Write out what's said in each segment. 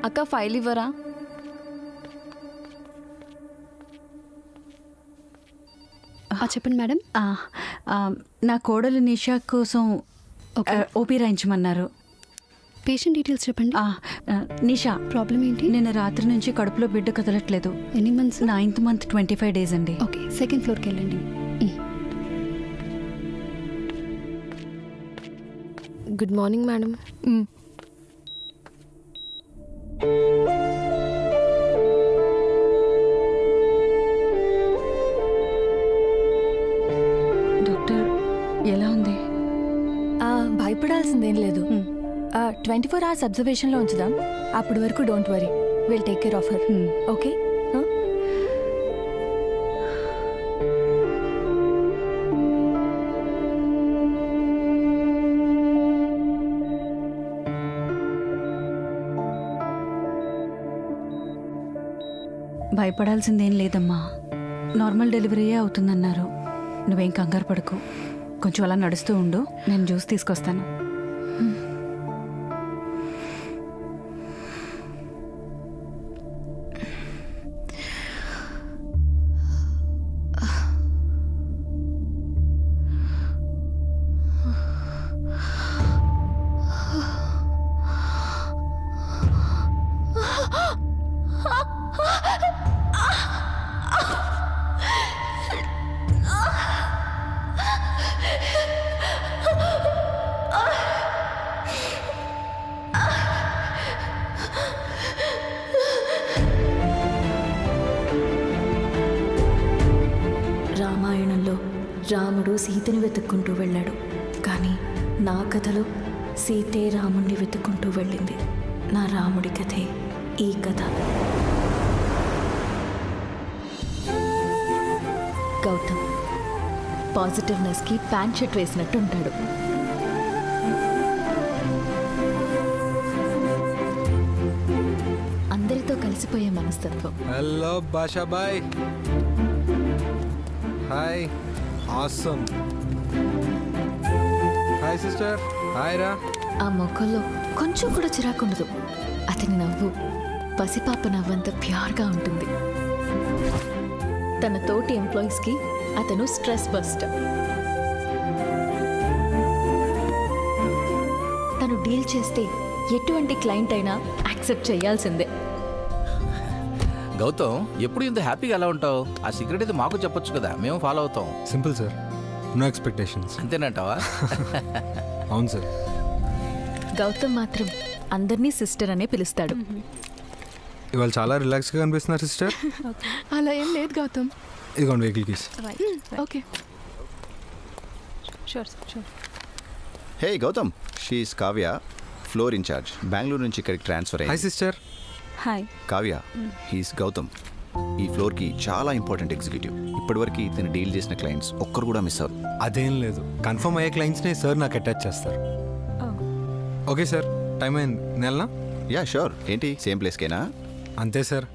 అక్క ఫైల్ ఇవ్వరా? చెప్పండి మేడం. నా కోడలు నిషా కోసం ఓపీ రాయించమన్నారు. పేషెంట్ డీటెయిల్స్ చెప్పండి. నిషా, ప్రాబ్లం ఏంటి? నిన్న రాత్రి నుంచి కడుపులో బిడ్డ కదలట్లేదు. ఎన్ని మంత్స్? 9th month 25 days అండి. ఓకే, సెకండ్ ఫ్లోర్కి వెళ్ళండి. Good morning madam. డాక్టర్ ఎలా ఉంది? భయపడాల్సిందేం లేదు. 24 hours అబ్జర్వేషన్లో ఉంచుదాం. అప్పటి వరకు don't worry, will take care of her. Okay? భయపడాల్సిందేం లేదమ్మా, నార్మల్ డెలివరీయే అవుతుందన్నారు. నువ్వేం కంగారు పడకు, కొంచెం అలా నడుస్తూ ఉండు, నేను జ్యూస్ తీసుకొస్తాను. రామాయణంలో రాముడు సీతని వెతుక్కుంటూ వెళ్ళాడు, కానీ నా కథలో సీతే రాముణ్ణి వెతుక్కుంటూ వెళ్ళింది. నా రాముడి కథే ఈ కథ. గౌతమ్ పాజిటివ్నెస్కి ప్యాంట్ షర్ట్ వేసినట్టు ఉంటాడు. అందరితో కలిసిపోయే మనస్తత్వం. Hello Basha Bhai. Hi. Awesome. Hi sister. Hi రా. ఆ మొక్కల్లో కొంచెం కూడా చిరాకుండదు. అతని నవ్వు పసిపాప నవ్వంత ప్యూర్గా ఉంటుంది. తన తోటి ఎంప్లాయీస్కి అతను స్ట్రెస్ బస్టర్. తను డీల్ చేస్తే ఎటువంటి క్లయింట్ అయినా యాక్సెప్ట్ చేయాల్సిందే. గౌతమ్, ఎప్పుడు ఇంత హ్యాపీగా ఎలా ఉంటావు? ఆ సీక్రెట్ అయితే మాకు చెప్పొచ్చు కదా, మేము ఫాలో అవుతాం. Simple sir, no expectations. అంతేనంటావా? అవును సార్. గౌతమ్ మాత్రం అందరినీ సిస్టర్ అనే పిలుస్తాడు. ఇవాళ చాలా రిలాక్స్గా కనిపిస్తున్నారు సిస్టర్. అలా ఏం లేదు గౌతమ్. ఇదిగోండి vehicle keys. Okay. Hey Gautam, she is Kavya, floor in charge. Bengaluru నుంచి ఇక్కడికి ట్రాన్స్ఫర్ హాయ్ అయ్యింది. Sister. Hi. Kavya, he's Gautam. ఈ ఫ్లోర్కి చాలా ఇంపార్టెంట్ ఎగ్జిక్యూటివ్. ఇప్పటివరకు ఇతను డీల్ చేసిన క్లయింట్స్ ఒక్కరు కూడా మిస్ అవ్వరు. అదేం లేదు, కన్ఫర్మ్ అయ్యే క్లయింట్స్ని సార్ నాకు అటాచ్ చేస్తారు. ఓకే సార్, టైం అయింది, నెలనా? Yeah sure. ఏంటి సేమ్ ప్లేస్కేనా? అంతే సార్.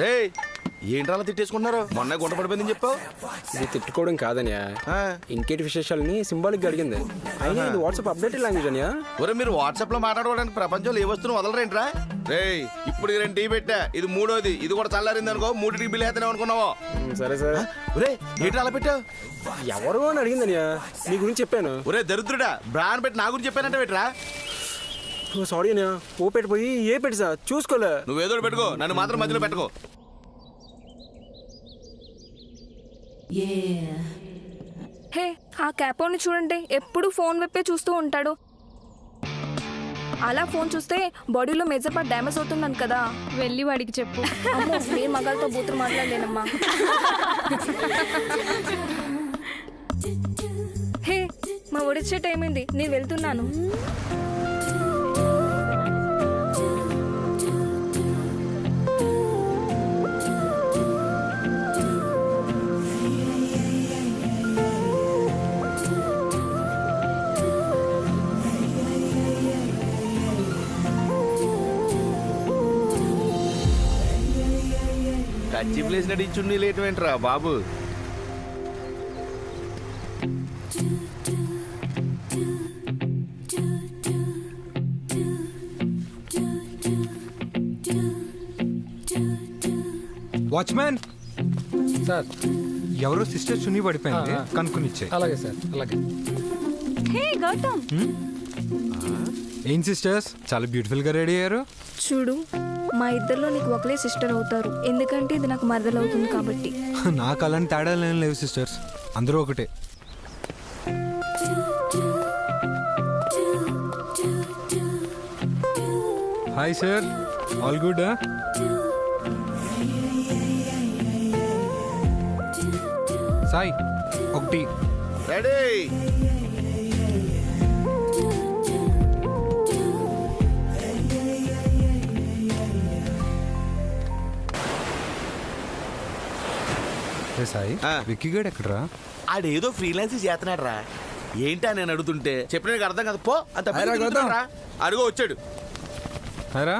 రే, ఏంట్రా తిట్టేసుకుంటున్నారు? మొన్న గుంట పడిపోయిందని చెప్పావు. ఇది తిట్టుకోవడం కాదనియా, ఇంకేటి విశేషాలని సింబాలిక్ అడిగింది. అయినా ఇది వాట్సాప్ అప్డేటెడ్ లాంగ్వేజ్ అనియా. ఒరే, మీరు వాట్సాప్ లో మాట్లాడుకోవడానికి ప్రపంచంలో ఏ వస్తువును వదలరేంట్రా? రే, ఇప్పుడు 2 టీ పెట్టా, ఇది 3వది. ఇది కూడా చల్లారింది అనుకో, 3టికి బిల్ వేస్తానే అనుకున్నావో. సరే సరే. ఒరే, ఏంటి అలా పెట్టావు? ఎవరు అని అడిగిందనియా, నీ గురించి చెప్పాను. ఒరే దరిద్రుడా, బ్రాండ్ పెట్టి నా గురించి చెప్పానంటే పెట్టరా? సారీ అనియా, ఓ పెట్టిపోయి ఏ పెట్టి సార్ చూసుకోలే. నువ్వేదో పెట్టుకో, నన్ను మాత్రం మధ్యలో పెట్టుకో. హే, ఆ క్యాపోని చూడండి, ఎప్పుడు ఫోన్ వైపే చూస్తూ ఉంటాడు. అలా ఫోన్ చూస్తే బాడీలో మేజర్ పార్ట్ డ్యామేజ్ అవుతుందని కదా. వెళ్ళి వాడికి చెప్పు. అమ్మో, నేను మగాళ్ళతో బూతులు మాట్లాడలేనమ్మా. హే, మా ఒడిచే టైం అయింది, నేను వెళ్తున్నాను. కచ్చి ప్లేస్ నడి చున్నీ లేటమేంట్రా బాబు. వాచ్మ్యాన్ సార్ ఎవరో సిస్టర్ చున్నీ పడిపోయింది, కనుక్కుని ఇచ్చే. అలాగే సార్, అలాగే. హే గౌతమ్, ఏం సిస్టర్స్ చాలా బ్యూటిఫుల్ గా రెడీ అయ్యారు. చూడు, మా ఇద్దరిలో నీకు ఒకలే సిస్టర్ అవుతారు, ఎందుకంటే ఇది నాకు మరదలవుతుంది కాబట్టి. నాకు అలాంటి తేడాలు ఏం లేవు సిస్టర్స్, అందరూ ఒకటే. Hi sir, all good? Sai ఒకటి. రెడీ. సాయి విక్కీ గడ్ ఎక్కడరా? ఆడేదో ఫ్రీలాన్స్ చేస్తున్నాడు రా. ఏంటా నేను అడుగుతుంటే చెప్పిన నీకు అర్థం కదా, పో అంత అడుగు వచ్చాడు. హారా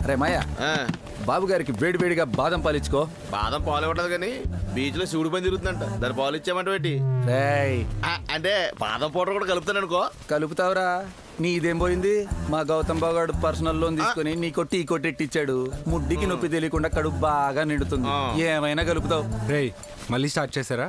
అరే మాయా, బాబు గారికి వేడి వేడిగా బాదం పాలు ఇచ్చుకో. బాదం పాలు ఇవ్వట్లేదు కానీ బీచ్ లో శివుడు పని తిరుగుతుందంట, దాని పాలు ఇచ్చామంట పెట్టి. రేయ్, అంటే బాదం పౌడర్ కూడా కలుపుతాను అనుకో. కలుపుతావురా, నీదేం పోయింది? మా గౌతమ్ బాగాడు పర్సనల్ లోన్ తీసుకుని నీ కొట్టి కొట్టెట్టిచ్చాడు. ముడ్డికి నొప్పి తెలియకుండా కడుపు బాగా నిండుతుంది. ఏమైనా కలుపుతావు. రేయ్ మళ్ళీ స్టార్ట్ చేశారా?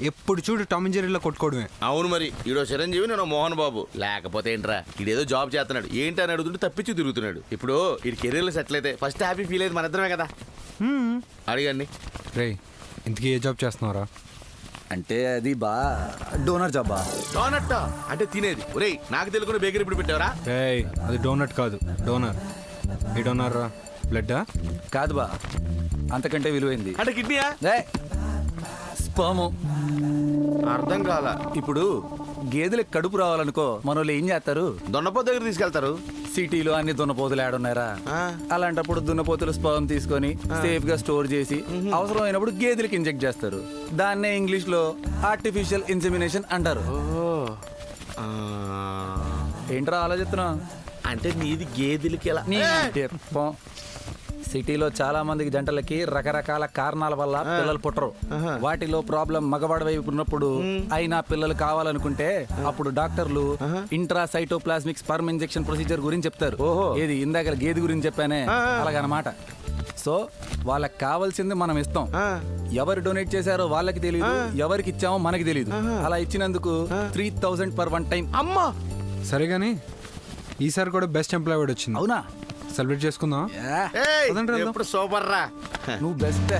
ఎప్పుడు చూడు టామ్ అండ్ జెర్రీలో కొట్టుకోవడమే. అవును మరి, ఈడో చిరంజీవి నేను మోహన్ బాబు. లేకపోతే ఏంట్రా, ఈడేదో జాబ్ చేస్తున్నాడు, ఏంటి అని అడుగుతుంటే తప్పించి తిరుగుతున్నాడు. ఇప్పుడు ఈ కెరీర్లో సెటిల్ అయితే ఫస్ట్ హ్యాపీ ఫీల్ అయ్యేది మన ఇద్దరమే కదా. అడిగండి. రేయ్ ఇంతకీ ఏ జాబ్ చేస్తున్నావురా? అంటే అది డోనర్ జాబా. డోనట్ అంటే తినేది. ఒరేయ్ నాకు తెలుగునే బేకరీ ఇప్పుడు పెట్టావరా? రేయ్ అది డోనట్ కాదు, డోనర్. ఏ డోనర్ రా? బ్లడ్డా? కాదు బా, అంతకంటే విలువైంది. అంటే కిడ్నీయా? స్పర్మ్. అర్థం కాల. ఇప్పుడు గేదెలకు కడుపు రావాలనుకో మనోళ్ళు ఏం చేస్తారు? దొన్నపోతు దగ్గర తీసుకెళ్తారు. సిటీలో అన్ని దున్నపోతులు ఆడున్నారా? అలాంటప్పుడు దున్నపోతులు స్పర్మ్ తీసుకొని సేఫ్ గా స్టోర్ చేసి అవసరమైనప్పుడు గేదెలకు ఇంజెక్ట్ చేస్తారు. దాన్నే ఇంగ్లీష్ లో ఆర్టిఫిషియల్ ఇన్సెమినేషన్ అంటారు. ఏంట్రా ఆలోచిస్తున్నా? అంటే నీది గేదెలకి ఎలా? సిటీలో చాలా మందికి జంటలకి రకరకాల కారణాల వల్ల పిల్లలు పుట్టరు. వాటిలో ప్రాబ్లం మగవాడి వైపు ఉన్నప్పుడు అయినా పిల్లలు కావాలనుకుంటే అప్పుడు డాక్టర్లు ఇంట్రాసైటోప్లాస్మిక్ స్పర్మ్ ఇంజెక్షన్ ప్రొసీజర్ గురించి చెప్తారు. ఏది ఇందాక గేదె గురించి చెప్పానే అలాగనమాట. సో వాళ్ళకి కావాల్సింది మనం ఇస్తాం. ఎవరు డొనేట్ చేశారో వాళ్ళకి తెలియదు, ఎవరికి ఇచ్చామో మనకి తెలియదు. అలా ఇచ్చినందుకు 3000 per one time. అమ్మా సరే కానీ ఈసారి కూడా బెస్ట్ ఎంప్లాయ్ అవార్డు వచ్చింది. అవునా? సెలబ్రేట్ చేసుకుందాం. ఎప్పుడు సూపర్ రా. నువ్వు బెస్ట్.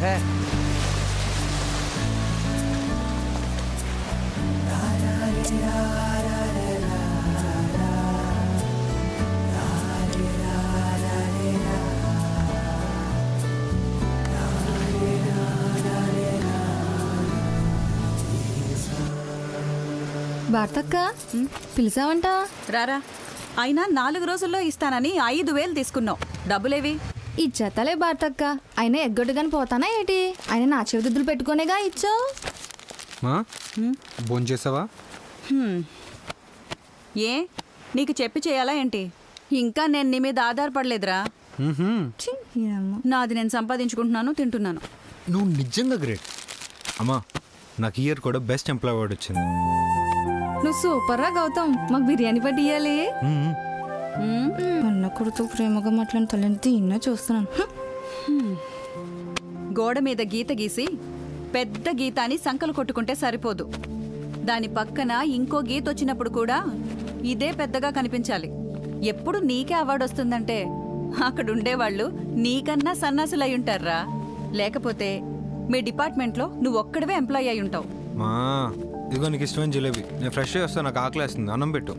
భారతక్క పిలిచావంట? రారా. అయినా 4 రోజుల్లో ఇస్తానని 5,000 తీసుకున్నావు. డబ్బులేవి? ఇచ్చేతలే భారతక్క, అయినా ఎగ్గొట్టుగాని పోతానా ఏంటి? అయినా నా చెవిదిద్దులు పెట్టుకునేగా ఇచ్చావు. భోంచేసావా? ఏ నీకు చెప్పి చేయాలా ఏంటి? ఇంకా నేను నీ మీద ఆధారపడలేదురా. నాది నేను సంపాదించుకుంటున్నాను, తింటున్నాను. నువ్వు నిజంగా గ్రేట్ అమ్మా. నాకు ఇయర్ కూడా బెస్ట్ ఎంప్లాయ్ అవార్డు వచ్చింది. నువ్వు సూపర్ రా గౌతమ్, మాకు బిర్యానీ పట్టి ఇయ్యాలి. అన్న కొడుతూ ప్రేమగా మాట్లాడిన తల్లిని తిన్నా చూస్తున్నాను. గోడ మీద గీత గీసి పెద్ద గీత అని సంకలు కొట్టుకుంటే సరిపోదు. దాని పక్కన ఇంకో గీత వచ్చినప్పుడు కూడా ఇదే పెద్దగా కనిపించాలి. ఎప్పుడు నీకే అవార్డు వస్తుందంటే అక్కడ ఉండేవాళ్ళు నీకన్నా సన్నాసులు అయి ఉంటారా? లేకపోతే మీ డిపార్ట్మెంట్లో నువ్వు ఒక్కడవే ఎంప్లాయ్ అయి ఉంటావు. మా ఇదిగో నీకు ఇష్టమైన జిలేబీ. నేను ఫ్రెష్ వస్తాను, నాకు ఆకలేస్తుంది, అన్నం పెట్టు.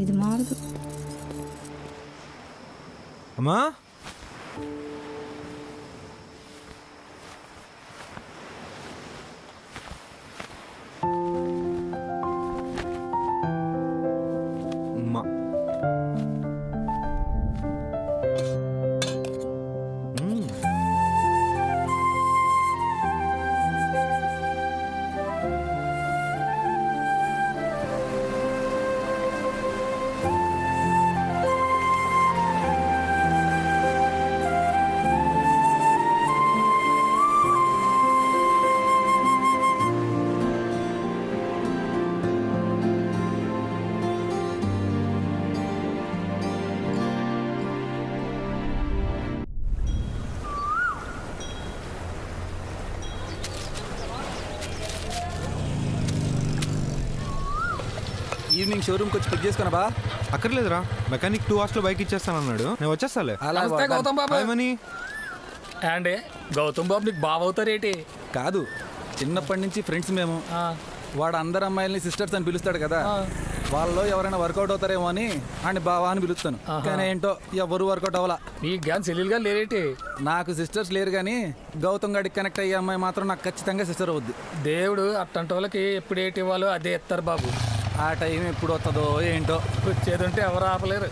ఇది మారదు అమ్మా. ఈవినింగ్ షోరూమ్కి వచ్చి పిక్ చేసుకున్నా బా. అక్కర్లేదురా, మెకానిక్ 2 hours లో బైక్ ఇచ్చేస్తానన్నాడు, నేను వచ్చేస్తాలే. అలా గౌతమ్ బాబు. Bye, money. అండి గౌతమ్ బాబు నీకు బావ అవుతారేటి? కాదు, చిన్నప్పటి నుంచి ఫ్రెండ్స్ మేము. వాడు అందరు అమ్మాయిల్ని సిస్టర్స్ అని పిలుస్తాడు కదా, వాళ్ళలో ఎవరైనా వర్కౌట్ అవుతారేమో అని అని బావా అని పిలుస్తాను. కానీ ఏంటో ఎవరు వర్కౌట్ అవ్వాలా. నీ గ్యాన్ చెల్లెలుగా లేరేటి? నాకు సిస్టర్స్ లేరు, కానీ గౌతమ్ గడికి కనెక్ట్ అయ్యే అమ్మాయి మాత్రం నాకు ఖచ్చితంగా సిస్టర్ అవుద్ది. దేవుడు అట్టంటి వాళ్ళకి ఎప్పుడు ఏటి ఇవ్వాలో అదే ఇస్తారు బాబు. ఆ టైం ఎప్పుడు వస్తుందో ఏంటో. వచ్చేదంటే ఎవరు ఆపలేరు.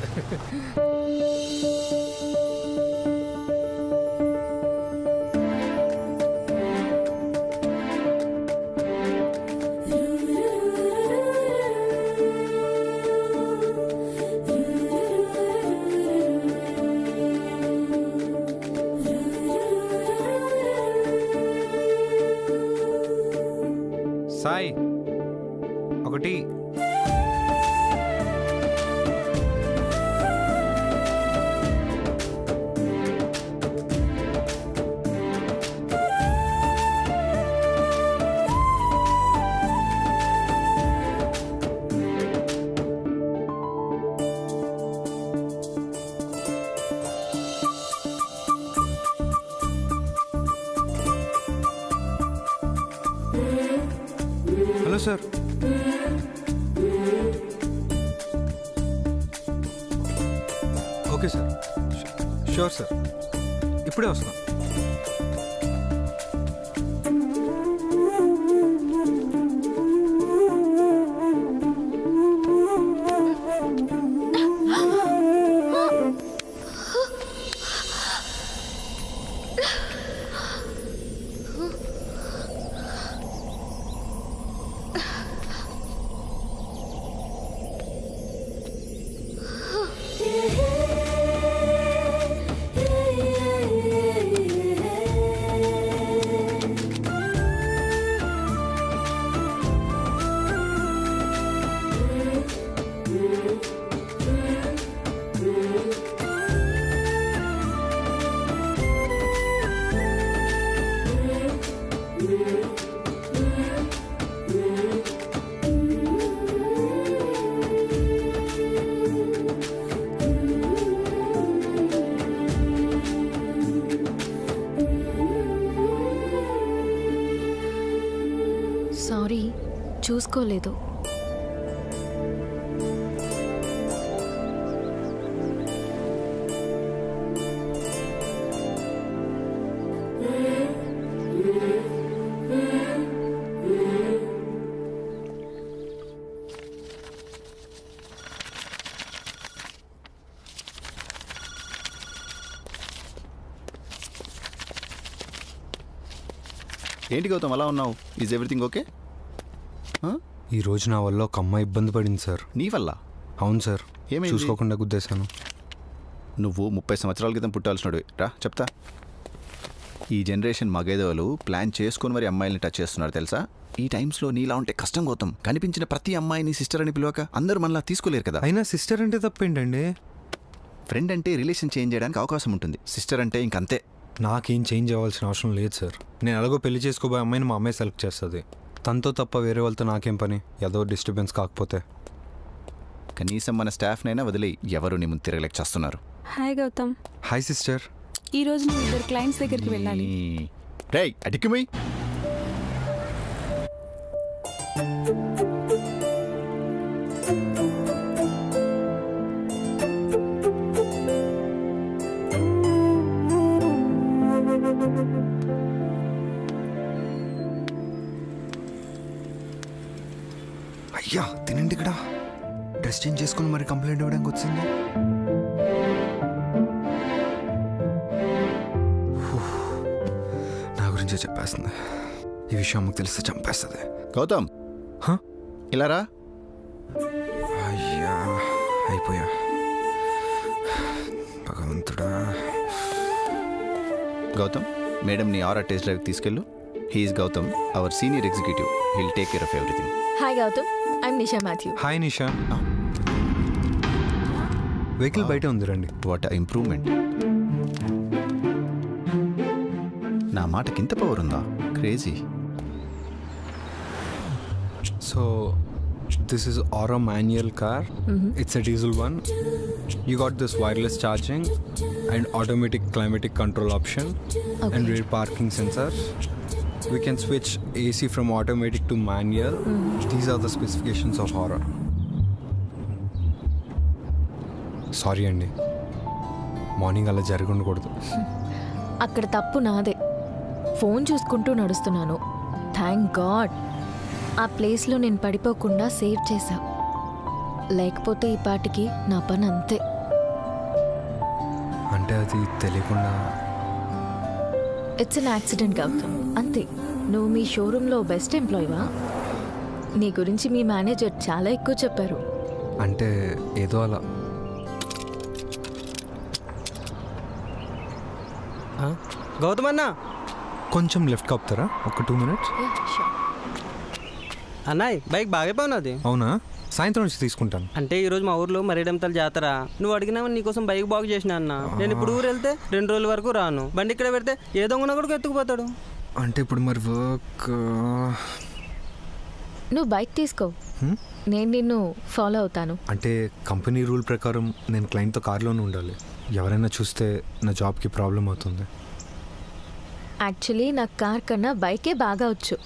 సాయి ఒకటి. Hello sir. Okay sir, sure sir, ఇప్పుడే వస్తాం. సారీ, చూసుకోలేదు. ఏంటి గౌతమ్ అలా ఉన్నావు? Is everything okay? ఈ రోజు నా వల్ల ఒక అమ్మాయి ఇబ్బంది పడింది సార్. నీ వల్ల? అవును సార్, ఏమైంది? చూసుకోకుండా గుద్దేశాను. నువ్వు 30 సంవత్సరాల క్రితం పుట్టాల్సినడు రా చెప్తా. ఈ జనరేషన్ మగేదోలు ప్లాన్ చేసుకొని మరి అమ్మాయిల్ని టచ్ చేస్తున్నారు తెలుసా? ఈ టైమ్స్లో నీలా ఉంటే కష్టం గౌతమ్. కనిపించిన ప్రతి అమ్మాయిని సిస్టర్ అని పిలవక అందరూ మనలా తీసుకోలేరు కదా. అయినా సిస్టర్ అంటే తప్పేంటండి? ఫ్రెండ్ అంటే రిలేషన్ చేంజ్ చేయడానికి అవకాశం ఉంటుంది, సిస్టర్ అంటే ఇంకంతే. నాకేం చేంజ్ అవ్వాల్సిన అవసరం లేదు సార్. నేను ఎలాగో పెళ్లి చేసుకోబోయే అమ్మాయిని మా అమ్మాయి సెలెక్ట్ చేస్తుంది. తనతో తప్ప వేరే వాళ్ళతో నాకేం పని? ఏదో డిస్టర్బెన్స్ కాకపోతే. కనీసం మన స్టాఫ్నైనా వదిలి ఎవరు నీ ముందు తిరగలేక చేస్తున్నారు. హాయ్ గౌతమ్. Hi sister. ఈ రోజు నువ్వు 2 క్లయింట్స్ దగ్గరికి వెళ్ళాలి. రేయ్ అడిక్కిమై. అయ్యా తినండి, ఇక్కడ డ్రెస్ చేంజ్ చేసుకుని మరి కంప్లైంట్ ఇవ్వడానికి వచ్చింది. నా గురించే చెప్పేస్తుంది. ఈ విషయం అమ్మకు తెలిస్తే చంపేస్తుంది. గౌతమ్ ఇలా రా. అయ్యా అయిపోయా. భగవంతుడా. గౌతమ్ మేడం నీ ఆరా టెస్ట్ డ్రైవ్ తీసుకెళ్ళు. He's Gautam, our senior executive. He'll take care of everything. Hi Gautam, I'm Nisha Mathew. Hi Nisha. Vehicle బయట ఉంది, రండి. What improvement. నా మాటకి ఇంత పవర్ ఉందా? Crazy. So This is Aura manual car. It's a diesel one. You got this wireless charging and automatic climatic control option and rear parking sensors. We can switch AC from automatic to manual. These are the specifications of Aura. Sorry అండి, morning అలా జరిగి ఉండకూడదు. అక్కడ తప్పు నాదే. Phone చూసుకుంటూ నడుస్తున్నాను. Thank God ఆ ప్లేస్లో నేను పడిపోకుండా సేవ్ చేశా. లేకపోతే ఈ పాటికి నా పని అంతే. అంటే అది తెలియకుండా. ఇట్స్ అన్ యాక్సిడెంట్ గౌతమ్, అంతే. నువ్వు మీ షోరూంలో బెస్ట్ ఎంప్లాయీవా? నీ గురించి మీ మేనేజర్ చాలా ఎక్కువ చెప్పారు. అంటే ఏదో అలా. గౌతమ్ అన్న, కొంచెం లెఫ్ట్ కప్తారా? ఒక 2 minutes. అన్నయ్య బైక్ బాగా బాగున్నది. అవునా? సాయంత్రం నుంచి తీసుకుంటాను. అంటే ఈరోజు మా ఊర్లో మరేడంతలు జాతర. నువ్వు అడిగినావు, నీకోసం బైక్ బాగు చేసిన అన్న. నేను ఇప్పుడు ఊరు వెళ్తే 2 రోజుల వరకు రాను. బండి ఇక్కడ పెడితే ఏ దొంగన కూడా ఎత్తుకుపోతాడు. అంటే ఇప్పుడు మరి వర్క్. నువ్వు బైక్ తీసుకో, నేను నిన్ను ఫాలో అవుతాను. అంటే కంపెనీ రూల్ ప్రకారం నేను క్లయింట్తో కార్లోనే ఉండాలి. ఎవరైనా చూస్తే నా జాబ్కి ప్రాబ్లం అవుతుంది. యాక్చువల్లీ నాకు కార్ కన్నా బైకే బాగా వచ్చు.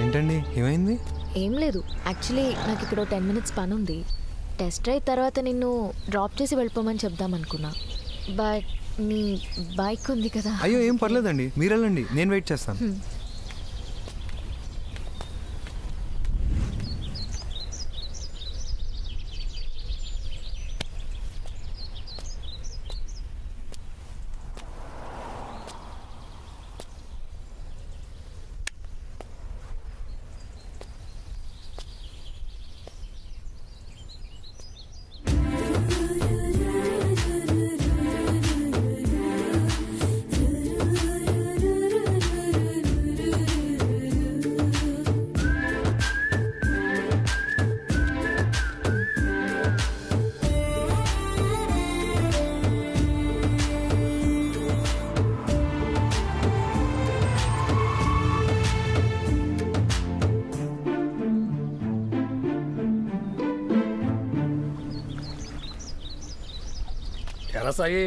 ఏంటండి, ఏమైంది? ఏం లేదు, యాక్చువల్లీ నాకు ఇక్కడ 10 minutes పని ఉంది. టెస్ట్ డ్రైవ్ తర్వాత నిన్ను డ్రాప్ చేసి వెళ్ళిపోమని చెప్దాం అనుకున్నా. బట్ నీ బైక్ ఉంది కదా. అయ్యో ఏం పర్లేదండి, మీరు వెళ్ళండి, నేను వెయిట్ చేస్తాను. ఎలా సాయి,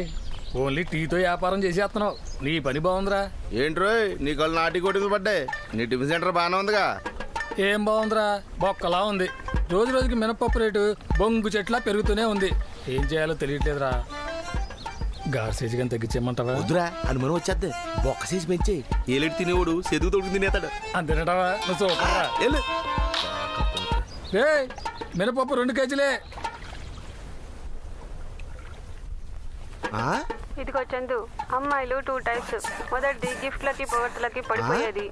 ఓన్లీ టీతో వ్యాపారం చేసేస్తున్నావు. నీ పని బాగుందిరా. ఏంట్రోయ్ నీ కళ్ళు నాటి కోటింగ్లు పడ్డాయి. నీ టిఫిన్ సెంటర్ బాగానే ఉందిగా. ఏం బాగుందిరా, బొక్కలా ఉంది. రోజు రోజుకి మినపప్పు రేటు బొంగు చెట్లా పెరుగుతూనే ఉంది. ఏం చేయాలో తెలియట్లేదురా. గార్సేజ్ కానీ తగ్గించేయమంటావా? వద్దురా, అని మనం వచ్చేద్దే. బొక్క సీజు పెంచి ఏలేటి తినేవాడు సెదుగు తొడుగు తినేతాడు. అంతేనటావా? నువ్వు సూపర్రా. రే, మినపప్పు 2 కేజీలే. ఇదిగో చందు, అమ్మాయిలు 2 types. మొదటిది గిఫ్ట్లకి పొగట్టులకి పడిపోయేది.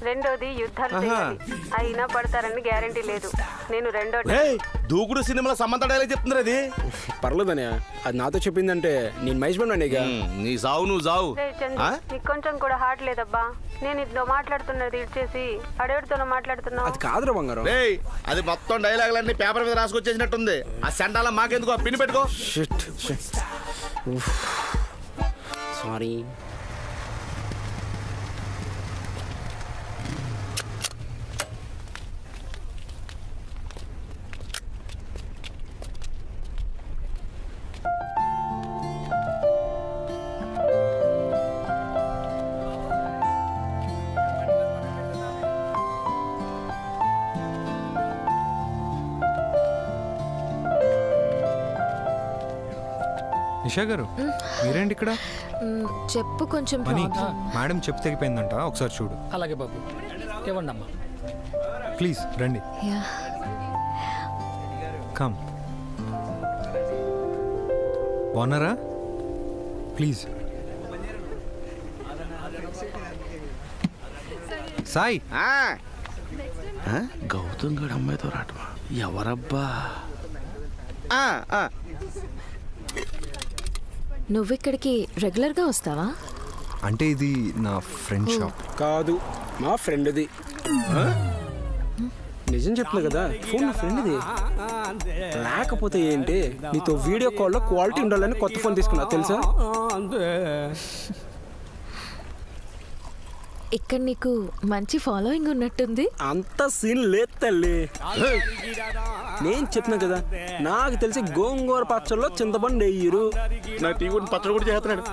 రెండోది యుద్ధాలు చేయాలి. అయినా పడతారని గ్యారంటీ లేదు. నేను రెండో దూకుడు సినిమాలో సమంత డైలాగ్ చెప్తున్నారు. అది పర్లేదనే, అది నాతో చెప్పిందంటే నేను మహేష్ బండి నీ సావు నువ్వు సావు. నీకు కొంచెం కూడా హార్ట్ లేదబ్బా. నేను ఇదిలో మాట్లాడుతున్నది ఇచ్చేసి అడవిడితోనో మాట్లాడుతున్నావు. అది కాదురా బంగారం. అది మొత్తం డైలాగులన్నీ పేపర్ మీద రాసుకొచ్చేసినట్టుంది. ఆ సెంటాల మాకెందుకు, ఆ పిన్ పెట్టుకో. సారీ. నిషా గారు, మీరేంటి ఇక్కడ? చెప్పు, కొంచెం మనీ problem. మేడం చెప్పు తెగిపోయిందంట, ఒకసారి చూడు. అలాగే బాబు, ఇవ్వండి అమ్మా. ప్లీజ్ రండి. యా. కమ్. బాగున్నారా? ప్లీజ్. సాయి. గౌతమ్ గడు అమ్మాయితో రాటమా? ఎవరబ్బా? నువ్విక్కడికి రెగ్యులర్గా వస్తావా? అంటే ఇది నా ఫ్రెండ్ షాప్. కాదు, మా ఫ్రెండ్ది. నిజం చెప్తున్నా కదా, ఫోన్ నా ఫ్రెండ్ది. లేకపోతే ఏంటి, నీతో వీడియో కాల్లో క్వాలిటీ ఉండాలని కొత్త ఫోన్ తీసుకున్నా తెలుసా? ఇక్కడ నీకు మంచి ఫాలోయింగ్ ఉన్నట్టుంది. అంత సీన్ లేదు తల్లి. నేను చెప్పినా కదా, నాకు తెలిసి గోంగూర పచ్చళ్ళలో చింతపండు వేయరు. నా టీ కూడా పచ్చడి కూడా చేస్తున్నాడు.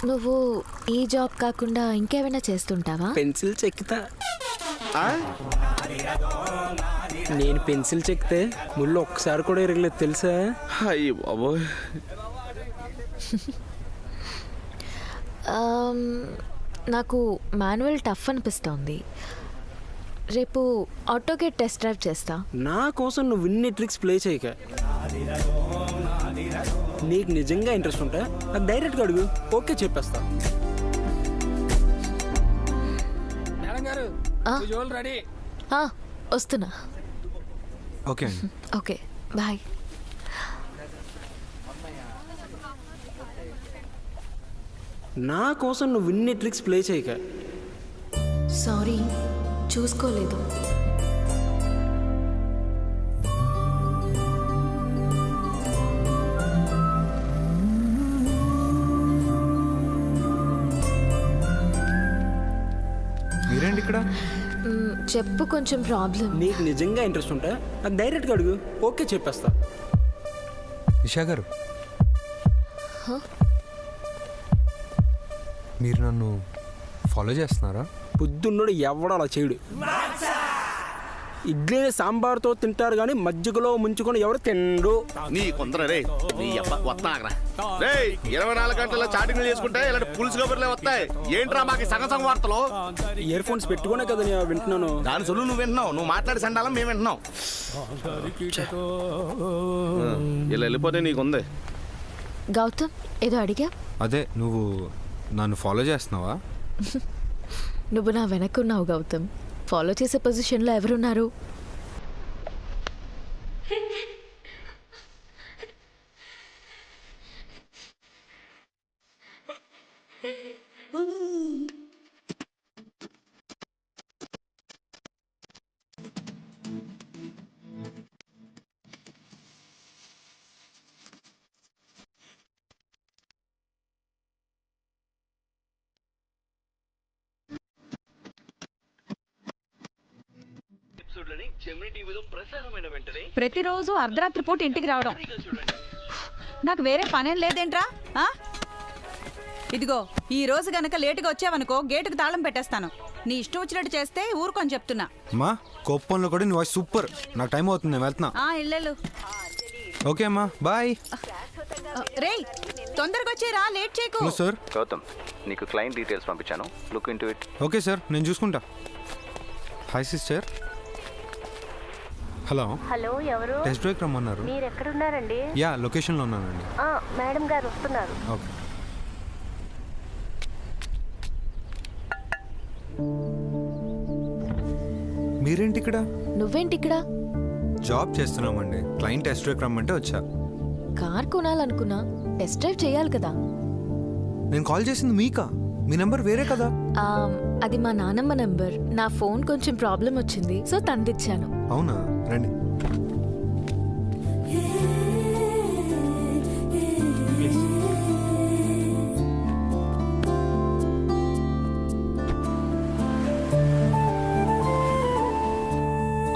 నువ్వు ఈ జాబ్ కాకుండా ఇంకేమైనా చేస్తుంటావా? పెన్సిల్ చెక్కుతా. నేను పెన్సిల్ చెక్కితే ముళ్ళు ఒక్కసారి కూడా ఎరగలేదు తెలుసా? అయ్యి బాబోయ్. నాకు మాన్యువల్ టఫ్ అనిపిస్తోంది. రేపు ఆటోగేట్ టెస్ట్ డ్రైవ్ చేస్తా. నా కోసం నువ్వు ఇన్ని ట్రిక్స్ ప్లే చేయక. నీకు నిజంగా ఇంట్రెస్ట్ ఉంటే నాకు డైరెక్ట్గా అడుగు, ఓకే చెప్పేస్తా. రెడీ? వస్తున్నా. ఓకే. Okay, bye. నా కోసం నువ్వు ఇన్ని ట్రిక్స్ ప్లే చేయక. సారీ, చూసుకోలేదు. మీరేంటి ఇక్కడ? చెప్పు, కొంచెం ప్రాబ్లం. నీకు నిజంగా ఇంట్రెస్ట్ ఉంటే నాకు డైరెక్ట్గా అడుగు, ఓకే చెప్పేస్తా. నిషా గారు, మీరు నన్ను ఫాలో చేస్తున్నారా? పొద్దున్నోడు ఎవడో అలా చేయడు. ఇడ్లీని సాంబార్తో తింటారు కానీ మజ్జిగలో ముంచుకొని ఎవరు తిండు. నీ కొందరు రే, నీ అబ్బా వస్తాగరా రే. 24 గంటల్లో చాటింగ్ చేసుకుంటే ఇలాంటి పులుసు కబుర్లే వస్తాయి. ఏంట్రా మాకు సగం సగం వార్తలు? ఇయర్ ఫోన్స్ పెట్టుకునే కదా నేను వింటున్నాను. దాని సొల్లు నువ్వు వింటున్నావు, నువ్వు మాట్లాడి సండాలం మేము వింటున్నాం. ఇలా వెళ్ళిపోతే నీకుంది. గౌతమ్, ఏదో అడిగా? అదే, నువ్వు నన్ను ఫాలో చేస్తున్నావా? నువ్వు నా వెనక్కున్నావు గౌతమ్. ఫాలో చేసే పొజిషన్లో ఎవరున్నారు? ప్రతిరోజు అర్ధరాత్రి పూట ఇంటికి రావడం నాకు వేరే పనేం లేదేంట్రా? ఇదిగో, ఈ రోజు గనక లేటుగా వచ్చావనుకో గేటుకు తాళం పెట్టేస్తాను. నీ ఇష్టం వచ్చినట్టు చేస్తే ఊరుకొని చెప్తున్నా. అమ్మా, కోపంలో కూడా నీ వాయిస్ సూపర్. నాకు టైం అవుతుంది, నేను వెళ్తున్నా. ఇల్లెళ్ళు. ఓకే అమ్మా, బాయ్. రేయ్, తొందరగా వచ్చేరా, లేట్ చేయకు. సార్. గౌతమ్, నీకు క్లయింట్ డీటెయిల్స్ పంపించాను, look into it. Okay sir, నేను చూసుకుంటా. Hi sister. హలో. హలో, ఎవరు? టెస్ట్ డ్రైవ్ రమ్మన్నారు. మీరు ఎక్కడున్నారండి? యా, లొకేషన్లో ఉన్నానండి. మేడం గారు వస్తున్నారు. ఓకే. మీరేంటి ఇక్కడ? నువ్వేంటి ఇక్కడ? జాబ్ చేస్తున్నామండి. క్లయింట్ టెస్ట్ డ్రైవ్ రమ్మంటే వచ్చా. కార్ కొనాలనుకున్నా, టెస్ట్ డ్రైవ్ చేయాలి కదా. నేను కాల్ చేసింది మీకా? మీ నెంబర్ వేరే కదా? అది మా నానమ్మ నెంబర్. నా ఫోన్ కొంచెం ప్రాబ్లం వచ్చింది, సో తందిచ్చాను. అవునా, రండి.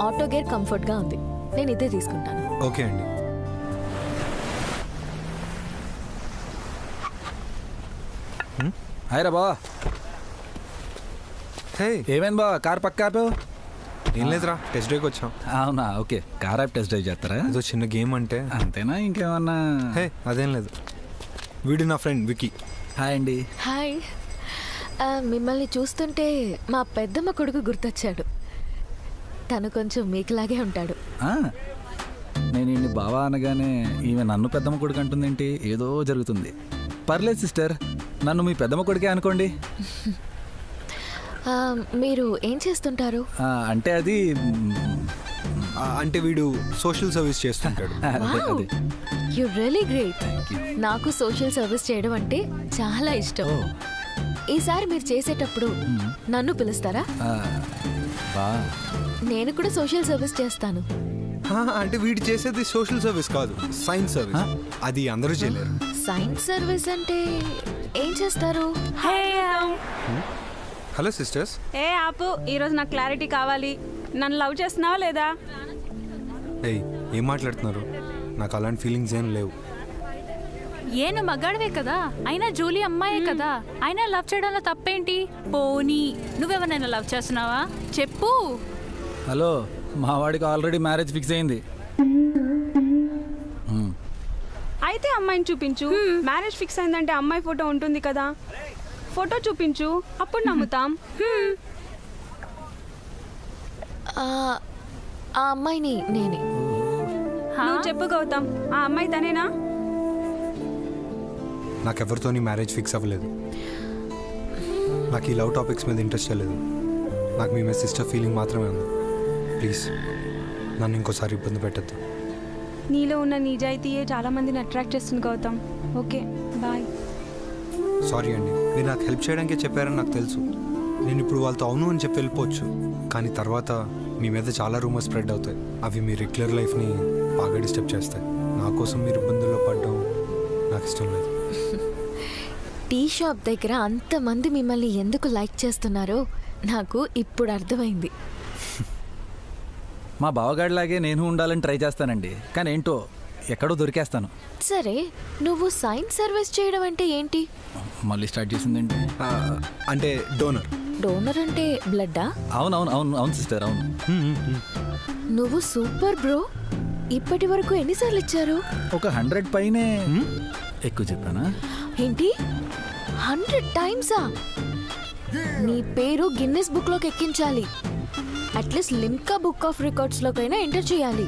ఆటో గేర్ కంఫర్ట్గా ఉంది, నేను ఇదే తీసుకుంటాను. ఓకే అండి. హాయ్ రా బావా. హే, ఏమైంది బావా, కార్ పక్క ఆపావు? ఏం లేదురా, టెస్ట్ డ్రైవ్కి వచ్చాం. అవునా, ఓకే. కార్ ఆపి టెస్ట్ డ్రైవ్ చేస్తారా? ఏదో చిన్న గేమ్ అంటే. అంతేనా, ఇంకేమన్నా? హే, అదేం లేదు. వీడు నా ఫ్రెండ్ వికీ. హాయ్ అండి. హాయ్. మిమ్మల్ని చూస్తుంటే మా పెద్దమ్మ కొడుకు గుర్తొచ్చాడు. తను కొంచెం మీకులాగే ఉంటాడు. ఆ, నేను ఈయన్ని బావా అనగానే ఈమె నన్ను పెద్దమ్మ కొడుకు అంటుందేంటి? ఏదో జరుగుతుంది. పర్లేదు సిస్టర్, నన్ను మీ పెద్దమ్మ కొడుకే అనుకోండి. మీరు ఏం చేస్తుంటారు? అంటే అది అంటే వీడు సోషల్ సర్వీస్ చేస్తుంటాడు. అదే. You really great. నాకు సోషల్ సర్వీస్ చేయడం అంటే చాలా ఇష్టం. ఈసారి మీరు చేసేటప్పుడు నన్ను పిలుస్తారా? నేను కూడా సోషల్ సర్వీస్ చేస్తాను. అంటే వీడు చేసేది సోషల్ సర్వీస్ కాదు, సైన్స్ సర్వీస్. అది అందరూ చేయలేరు. సైన్స్ సర్వీస్ అంటే ఏం చేస్తారు? Hello sisters. ఏ ఆపు, ఈరోజు నాకు క్లారిటీ కావాలి. నన్ను లవ్ చేస్తున్నావా లేదా? ఏయ్, ఏం మాట్లాడుతున్నారు? నాకు అలాంటి ఫీలింగ్స్ ఏం లేవు. ఏను మగాడివే కదా, అయినా జూలీ అమ్మాయే కదా, అయినా లవ్ చేయడంలో తప్పేంటి? పోనీ నువ్వెవరైనా లవ్ చేస్తున్నావా చెప్పు. హలో, మా వాడికి ఆల్రెడీ మ్యారేజ్ ఫిక్స్ అయింది. అయితే అమ్మాయిని చూపించు. మ్యారేజ్ ఫిక్స్ అయిందంటే అమ్మాయి ఫోటో ఉంటుంది కదా, ఫోటో చూపించు, అప్పుడు నమ్ముతాం. ఆ అమ్మాయిని నేనే. నువ్వు చెప్పు గౌతమ్, ఆ అమ్మాయి తనేనా? నాకెవరితోని మ్యారేజ్ ఫిక్స్ అవ్వలేదు. నాకు ఈ లవ్ టాపిక్స్ మీద ఇంట్రెస్ట్ లేదు. నాకు మీ సిస్టర్ ఫీలింగ్ మాత్రమే ఉంది. ప్లీజ్ నన్ను ఇంకోసారి ఇబ్బంది పెట్టద్దు. నీలో ఉన్న నిజాయితీయే చాలా మందిని అట్రాక్ట్ చేస్తుంది గౌతమ్. Okay bye. సారీ అండి, మీరు నాకు హెల్ప్ చేయడానికే చెప్పారని నాకు తెలుసు. నేను ఇప్పుడు వాళ్ళతో అవును అని చెప్పి వెళ్ళిపోవచ్చు, కానీ తర్వాత మీ మీద చాలా రూమర్స్ స్ప్రెడ్ అవుతాయి. అవి మీ రెగ్యులర్ లైఫ్ని బాగా డిస్టర్బ్ చేస్తాయి. నా కోసం మీరు ఇబ్బందుల్లో పడడం నాకు ఇష్టం లేదు. టీ షాప్ దగ్గర అంతమంది మిమ్మల్ని ఎందుకు లైక్ చేస్తున్నారో నాకు ఇప్పుడు అర్థమైంది. మా బావగాడిలాగే నేను ఉండాలని ట్రై చేస్తానండి, కానీ ఏంటో ఎక్కడో దొరికేస్తాను. సరే, నువ్వు సైన్స్ సర్వీస్ చేయడం అంటే ఏంటి? మళ్ళీ స్టార్ట్ చేసిందండి. అంటే డోనర్. డోనర్ అంటే బ్లడ్డా? అవును సిస్టర్, అవును. నువ్వు సూపర్ బ్రో. ఇప్పటి వరకు ఎన్నిసార్లు ఇచ్చారు? ఒక 100 పైనే. ఎక్కువ చెప్పానా? ఏంటి 100 టైమ్సా? నీ పేరు గిన్నెస్ బుక్లోకి ఎక్కించాలి. అట్లీస్ట్ లిమ్కా బుక్ ఆఫ్ రికార్డ్స్లోకైనా ఎంటర్ చేయాలి.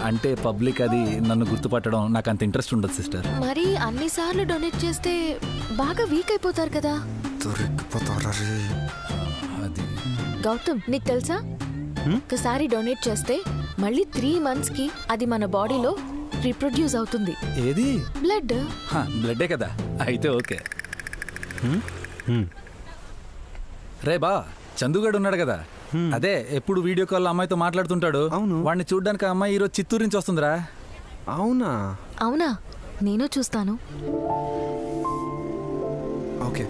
అంటే పబ్లిక్ అది నన్ను గుర్తుపట్టడం నాకు అంత ఇంట్రెస్ట్ ఉండదు సిస్టర్. మరి అన్నిసార్లు డొనేట్ చేస్తే బాగా వీక్ అయిపోతారు కదా. అది గౌతమ్, నీకు తెలుసా, ఒకసారి డొనేట్ చేస్తే మళ్ళీ 3 monthsకి అది మన బాడీలో రీప్రొడ్యూస్ అవుతుంది. ఏది? బ్లడ్. బ్లడ్డే కదా, అయితే ఓకే. రే బా, చందుగాడు ఉన్నాడు కదా, అదే ఎప్పుడు వీడియో కాల్ అమ్మాయితో మాట్లాడుతుంటాడు. అవును, వాడిని చూడ్డానికి ఆ అమ్మాయి ఈరోజు చిత్తూరు నుంచి వస్తుందిరా. అవునా? అవునా, నేను చూస్తాను. ఓకే.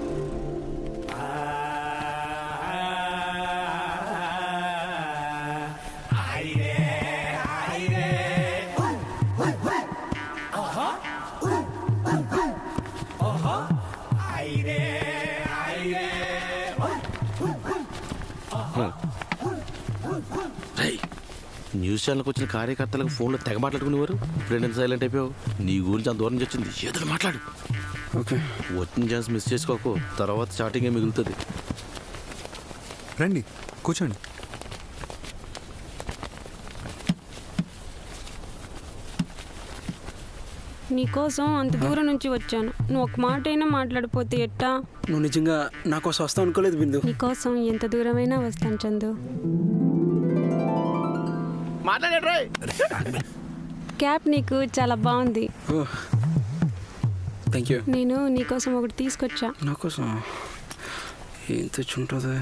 న్యూస్ ఛానల్కి వచ్చిన కార్యకర్తలకు ఫోన్లో తెగ మాట్లాడుకునేవారు. ఇప్పుడు సైలెంట్ అయిపోయావు. నీ గురించి అంత దూరం వచ్చింది, ఏదో మాట్లాడు. ఓకే, వచ్చిన ఛాన్స్ మిస్ చేసుకోకు, తర్వాత స్టార్టింగే మిగులుతుంది. రండి కూర్చోండి. నీకోసం అంత దూరం నుంచి వచ్చాను. నువ్వు ఒక మాట అయినా మాట్లాడిపోతే ఎట్టా? నువ్వు నిజంగా నా కోసం వస్తావు అనుకోలేదు బిందు. నీకోసం ఎంత దూరమైనా వస్తాను చందు. క్యాప్ నీకు చాలా బాగుంది. Thank you. నేను నీకోసం ఒకటి తీసుకొచ్చా. నా కోసం ఏం తెచ్చుంటుంది?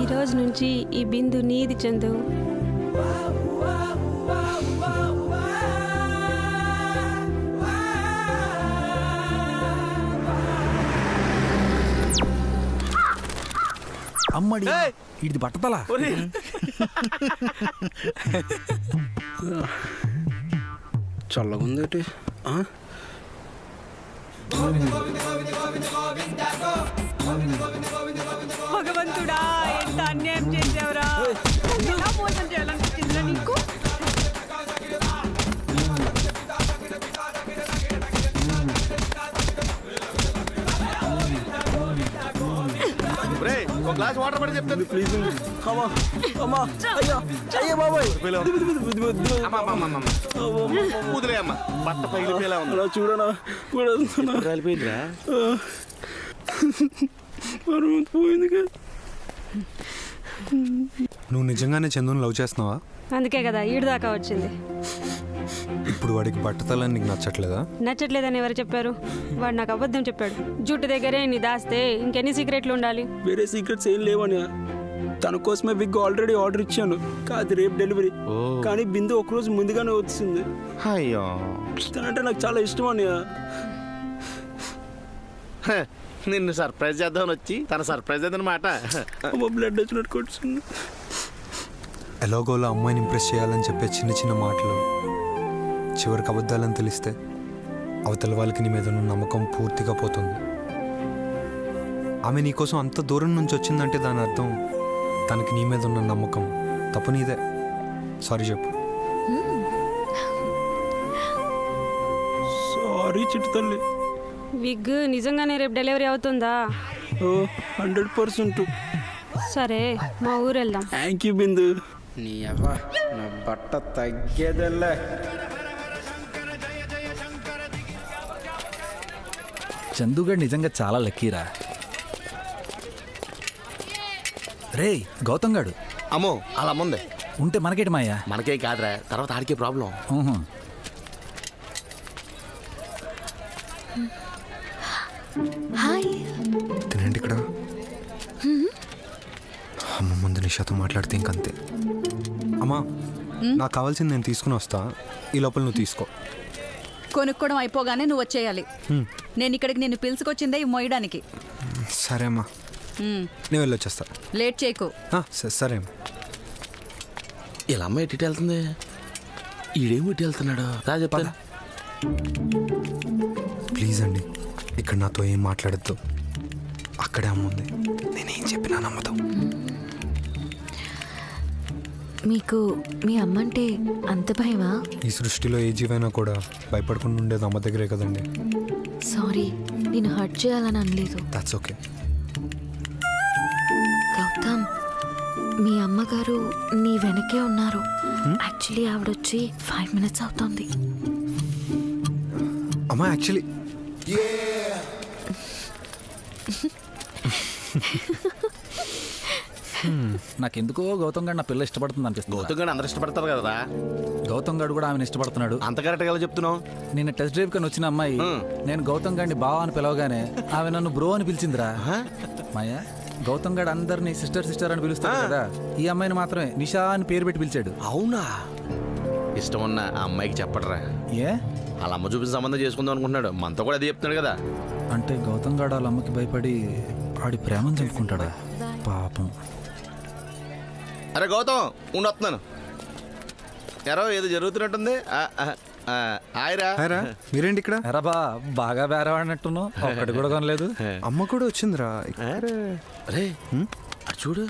ఈ రోజు నుంచి ఈ బిందు నీది చందు. అమ్మడి, ఇది బట్టతలా. చల్లగుందేటి. భగవంతుడా, ఎంత అన్యాయం చేసావురా. ఎలా మోసం చేయాలనిపించిందిరా నీకు? రేయ్, ఒక గ్లాస్ వాటర్ పడి చెప్తాను ప్లీజ్ అమ్మా అమ్మా అయ్యా అయ్యా బాబాయ్ వదిలే అమ్మా బట్ట పగిలిపోయేలా ఉంది అలా చూడనా కూడా రాలిపోయిందిరా పోయింది కదా. నువ్వు నిజంగానే చందుని లవ్ చేస్తున్నావా? అందుకే కదా ఈడు దాకా వచ్చింది. ఇప్పుడు వాడికి బట్టతలని నీకు నచ్చట్లేదా? నచ్చట్లేదని ఎవరు చెప్పారు? వాడు నాకు అబద్ధం చెప్పాడు. జుట్టు దగ్గరే నీ దాస్తే ఇంకెన్ని సీక్రెట్లు ఉండాలి? వేరే సీక్రెట్స్ ఏం లేవని తన కోసమే విగ్ ఆల్రెడీ ఆర్డర్ ఇచ్చాను. కాదు రేపు డెలివరీ. కానీ బిందు ఒకరోజు ముందుగానే వచ్చింది. అయ్యో తనంటే నాకు చాలా ఇష్టం అని. నిన్ను సర్ప్రైజ్ చేద్దామని వచ్చి తన సర్ప్రైజ్ అదనమాట. బ్లడ్ వచ్చినట్టు కొట్టుకుంది. ఎలాగోలా అమ్మాయిని ఇంప్రెస్ చేయాలని చెప్పే చిన్న చిన్న మాటలు చివరికి అబద్ధాలని తెలిస్తే అవతల వాళ్ళకి నీ మీద ఉన్న నమ్మకం పూర్తిగా పోతుంది. ఆమె నీకోసం అంత దూరం నుంచి వచ్చిందంటే దాని అర్థం తనకి నీ మీద ఉన్న నమ్మకం తప్పు నీదే. సారీ చెప్పు. సారీ చిట్టు తల్లి. విగ్ నిజంగానే రేపు డెలివరీ అవుతుందా? 100%. సరే మా ఊరు వెళ్దాం. థ్యాంక్ యూ బిందు. నీ అవ్వ నా బట్ట తగ్గేదల్లే. చందుగాడు నిజంగా చాలా లక్కీరా. రే గౌతమ్ గాడు అమ్మో అలా అమ్ముంది ఉంటే మనకేటి మాయా? మనకే కాదురా, తర్వాత ఆడికే ప్రాబ్లం. తినండి ఇక్కడ. అమ్మ ముందు నిషాతో మాట్లాడితే ఇంకంతే. అమ్మా నాకు కావాల్సింది నేను తీసుకుని వస్తా, ఈ లోపల నువ్వు తీసుకో. కొనుక్కోవడం అయిపోగానే నువ్వు వచ్చేయాలి. నేను ఇక్కడికి నిన్ను పిలుచుకొచ్చిందే ఇవి మోయడానికి. సరే అమ్మా, నేను వెళ్ళొచ్చేస్తా. లేట్ చేయకు. సరే అమ్మా. ఇలా అమ్మ ఎటు వెళ్తుంది? ఈడేమి ఇటు వెళ్తున్నాడు? రా చెప్తా. ప్లీజ్ అండి, ఇక్కడ నాతో ఏం మాట్లాడద్దు. అక్కడే అమ్ముంది, నేనేం చెప్పినా నమ్మదు. మీకు మీ అమ్మంటే అంత భయమా? ఈ సృష్టిలో ఏ జీవైనా కూడా భయపడకుండా ఉండేది అమ్మ దగ్గరే కదండి. సారీ, నేను హర్ట్ చేయాలని అనలేదు. That's okay. గౌతమ్, మీ అమ్మగారు నీ వెనకే ఉన్నారు. యాక్చువల్లీ ఆవిడొచ్చి 5 minutes అవుతుంది. అమ్మా యాక్చువల్లీ నాకెందుకో గౌతమ్ గారు నా పిల్ల ఇష్టపడుతుంది అనిపిస్తుంది. గౌతమ్ గారు అందరు ఇష్టపడతారు కదా. గౌతమ్ గారు కూడా ఆమెను ఇష్టపడుతున్నాడు. అంత కరెక్ట్గా చెప్తున్నావు. నేను టెస్ట్ డ్రైవ్ కని వచ్చిన అమ్మాయి నేను గౌతమ్ గారిని బావా అని పిలవగానే ఆమె నన్ను బ్రో అని పిలిచిందిరా. మాయా, గౌతమ్ గారు అందరినీ సిస్టర్ సిస్టర్ అని పిలుస్తాడు కదా, ఈ అమ్మాయిని మాత్రమే నిషా అని పేరు పెట్టి పిలిచాడు. అవునా? ఇష్టం ఉన్న ఆ అమ్మాయికి చెప్పడరా. ఏ వాళ్ళ అమ్మ చూపించిన సంబంధం చేసుకుందాం అనుకుంటున్నాడు. మనతో కూడా అది చెప్తున్నాడు కదా. అంటే గౌతమ్ గారు వాళ్ళ అమ్మకి భయపడి ఆడి ప్రేమను చంపుకుంటాడా పాపం. అరే గౌతమ్ ఉండొస్తున్నాను. ఎరో ఏదో జరుగుతున్నట్టుంది. హాయ్రా, మీరేంటి ఇక్కడ? ఎరా బాగా బేరవాడినట్టును, ఒక్కటి కూడా కొనలేదు. అమ్మ కూడా వచ్చిందిరా. అరే అది చూడు.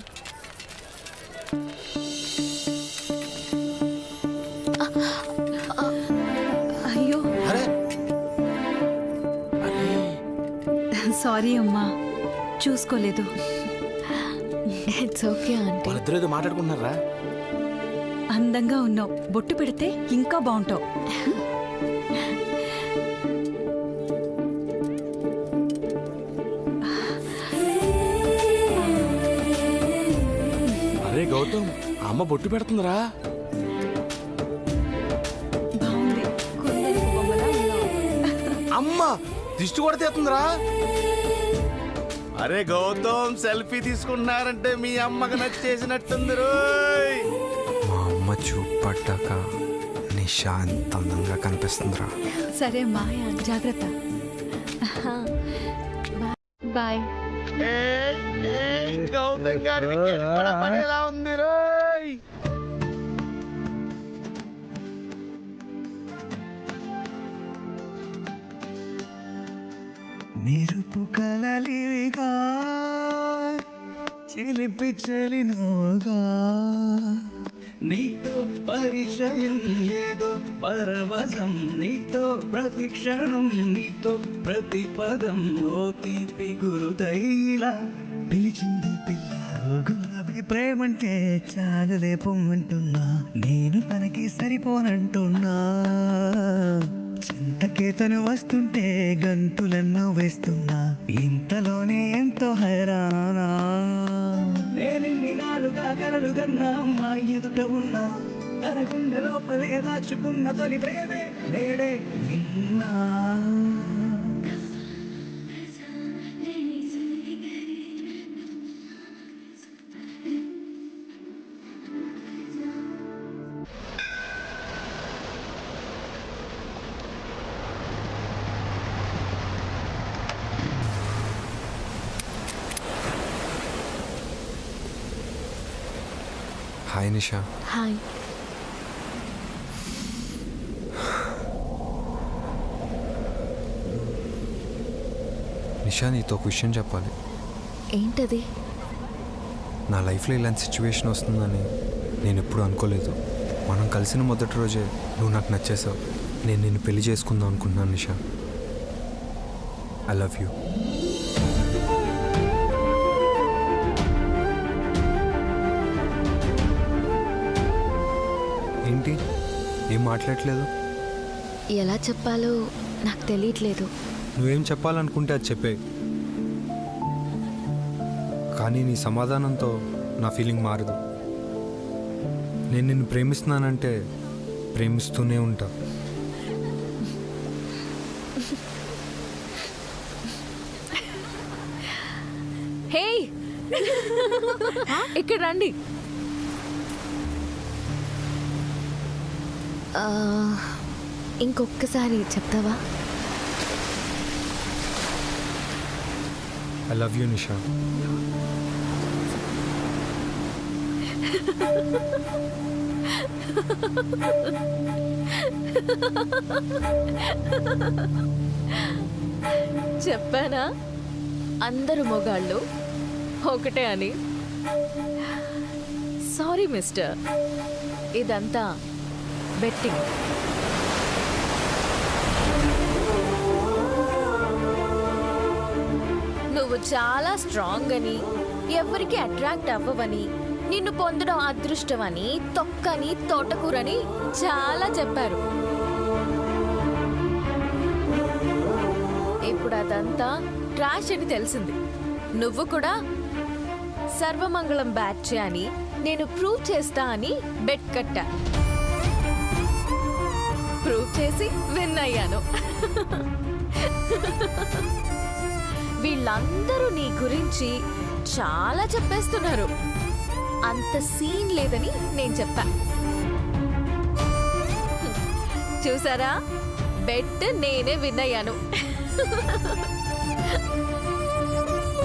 అయ్యో అరే సారీ అమ్మా, చూసుకోలేదు. It's okay aunty. వాళ్ళిద్దరు ఏదో మాట్లాడుకుంటున్నారా? అందంగా ఉన్నావు, బొట్టు పెడితే ఇంకా బాగుంటావు. అరే గౌతమ్, అమ్మ బొట్టు పెడుతుందిరా. బాగుంది, కొందరికి బొమ్మలా ఉన్నావు. అమ్మ దిష్టి కూడా తీస్తుందిరా. అరే గౌతమ్, సెల్ఫీ తీసుకుంటున్నారంటే మీ అమ్మకి నచ్చేసినట్టుంది రోయ్. మా అమ్మ చూపడ్డాక నిషా ఎంత అందంగా కనిపిస్తుందిరా. సరే మాయా, జాగ్రత్త. బాయ్. గౌతమ్ గారికి ఎలా ఉంది రోయ్? మెరుపు కలలివిగా చిలిపి చలినోగా నీతో పరిచయం ఏదో పరవశం, నీతో ప్రతిక్షణం, నీతో ప్రతి పదం ఓ తీపి గురుదైలా పిలిచింది పిల్ల. గులాబీ ప్రేమంటే చాలులే పొమ్మంటున్నా, నేను తనకి సరిపోనంటున్నా. చింతకేతను వస్తుంటే గంతులెన్నో వేస్తున్నా, ఇంతలోనే ఎంతో హైరానా. నేనిన్ని నాలుగా కలలు కన్నా అమ్మాయి ఎదుట ఉన్నా, తన గుండె లోపలే దాచుకున్న తొలి ప్రేమే నేడే విన్నా. హాయ్ నిషా. హాయ్. నిషా, నీతో ఒక విషయం చెప్పాలి. ఏంటది? నా లైఫ్లో ఇలాంటి సిచ్యువేషన్ వస్తుందని నేను ఎప్పుడూ అనుకోలేదు. మనం కలిసిన మొదటి రోజే నువ్వు నాకు నచ్చేసావు. నేను నిన్ను పెళ్లి చేసుకుందాం అనుకుంటున్నాను నిషా. I love you. ఏంటి ఏం మాట్లాడట్లేదు? ఎలా చెప్పాలో నాకు తెలియట్లేదు. నువ్వేం చెప్పాలనుకుంటే అది చెప్పే, కానీ నీ సమాధానంతో నా ఫీలింగ్ మారదు. నేను నిన్ను ప్రేమిస్తున్నానంటే ప్రేమిస్తూనే ఉంటా. హే, ఇక్కడ రండి. ఇంకొకసారి చెప్తావా? ఐ లవ్ యూ నిషా. చెప్పానా అందరు మొగాళ్ళు ఒకటే అని. సారీ మిస్టర్, ఇదంతా బెట్టింగ్. నువ్వు చాలా స్ట్రాంగ్ అని, ఎవరికి అట్రాక్ట్ అవ్వవని, నిన్ను పొందడం అదృష్టమని, తొక్కని, తోటకూరని చాలా చెప్పారు. ఇప్పుడు అదంతా ట్రాష్ అని తెలిసింది. నువ్వు కూడా సర్వమంగళం బ్యాచ్ అని నేను ప్రూవ్ చేస్తా అని బెట్ కట్టా. ప్రూవ్ చేసి విన్ అయ్యాను. వీళ్ళందరూ నీ గురించి చాలా చెప్పేస్తున్నారు. అంత సీన్ లేదని నేను చెప్పా. చూసారా, బెట్ నేనే విన్ అయ్యాను.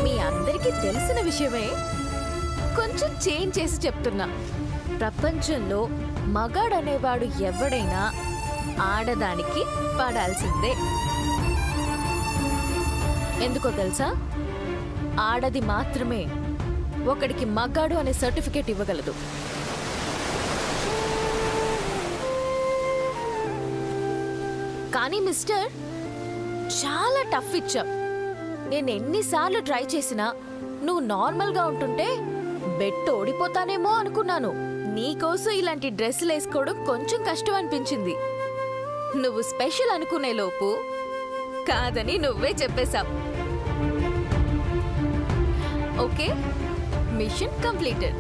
మీ అందరికీ తెలిసిన విషయమే, కొంచెం చేంజ్ చేసి చెప్తున్నా. ప్రపంచంలో మగాడనేవాడు ఎవడైనా ఆడదానికి పడాల్సిందే. ఎందుకో తెలుసా? ఆడది మాత్రమే ఒకడికి మగాడు అనే సర్టిఫికేట్ ఇవ్వగలదు. కానీ మిస్టర్, చాలా టఫ్ ఇచ్చావు. నేను ఎన్నిసార్లు ట్రై చేసినా నువ్వు నార్మల్గా ఉంటుంటే బెట్ ఓడిపోతానేమో అనుకున్నాను. నీకోసం ఇలాంటి డ్రెస్సులు వేసుకోవడం కొంచెం కష్టం అనిపించింది. నువ్వు స్పెషల్ అనుకునే లోపు కాదని నువ్వే చెప్పేశావు. Okay, mission completed.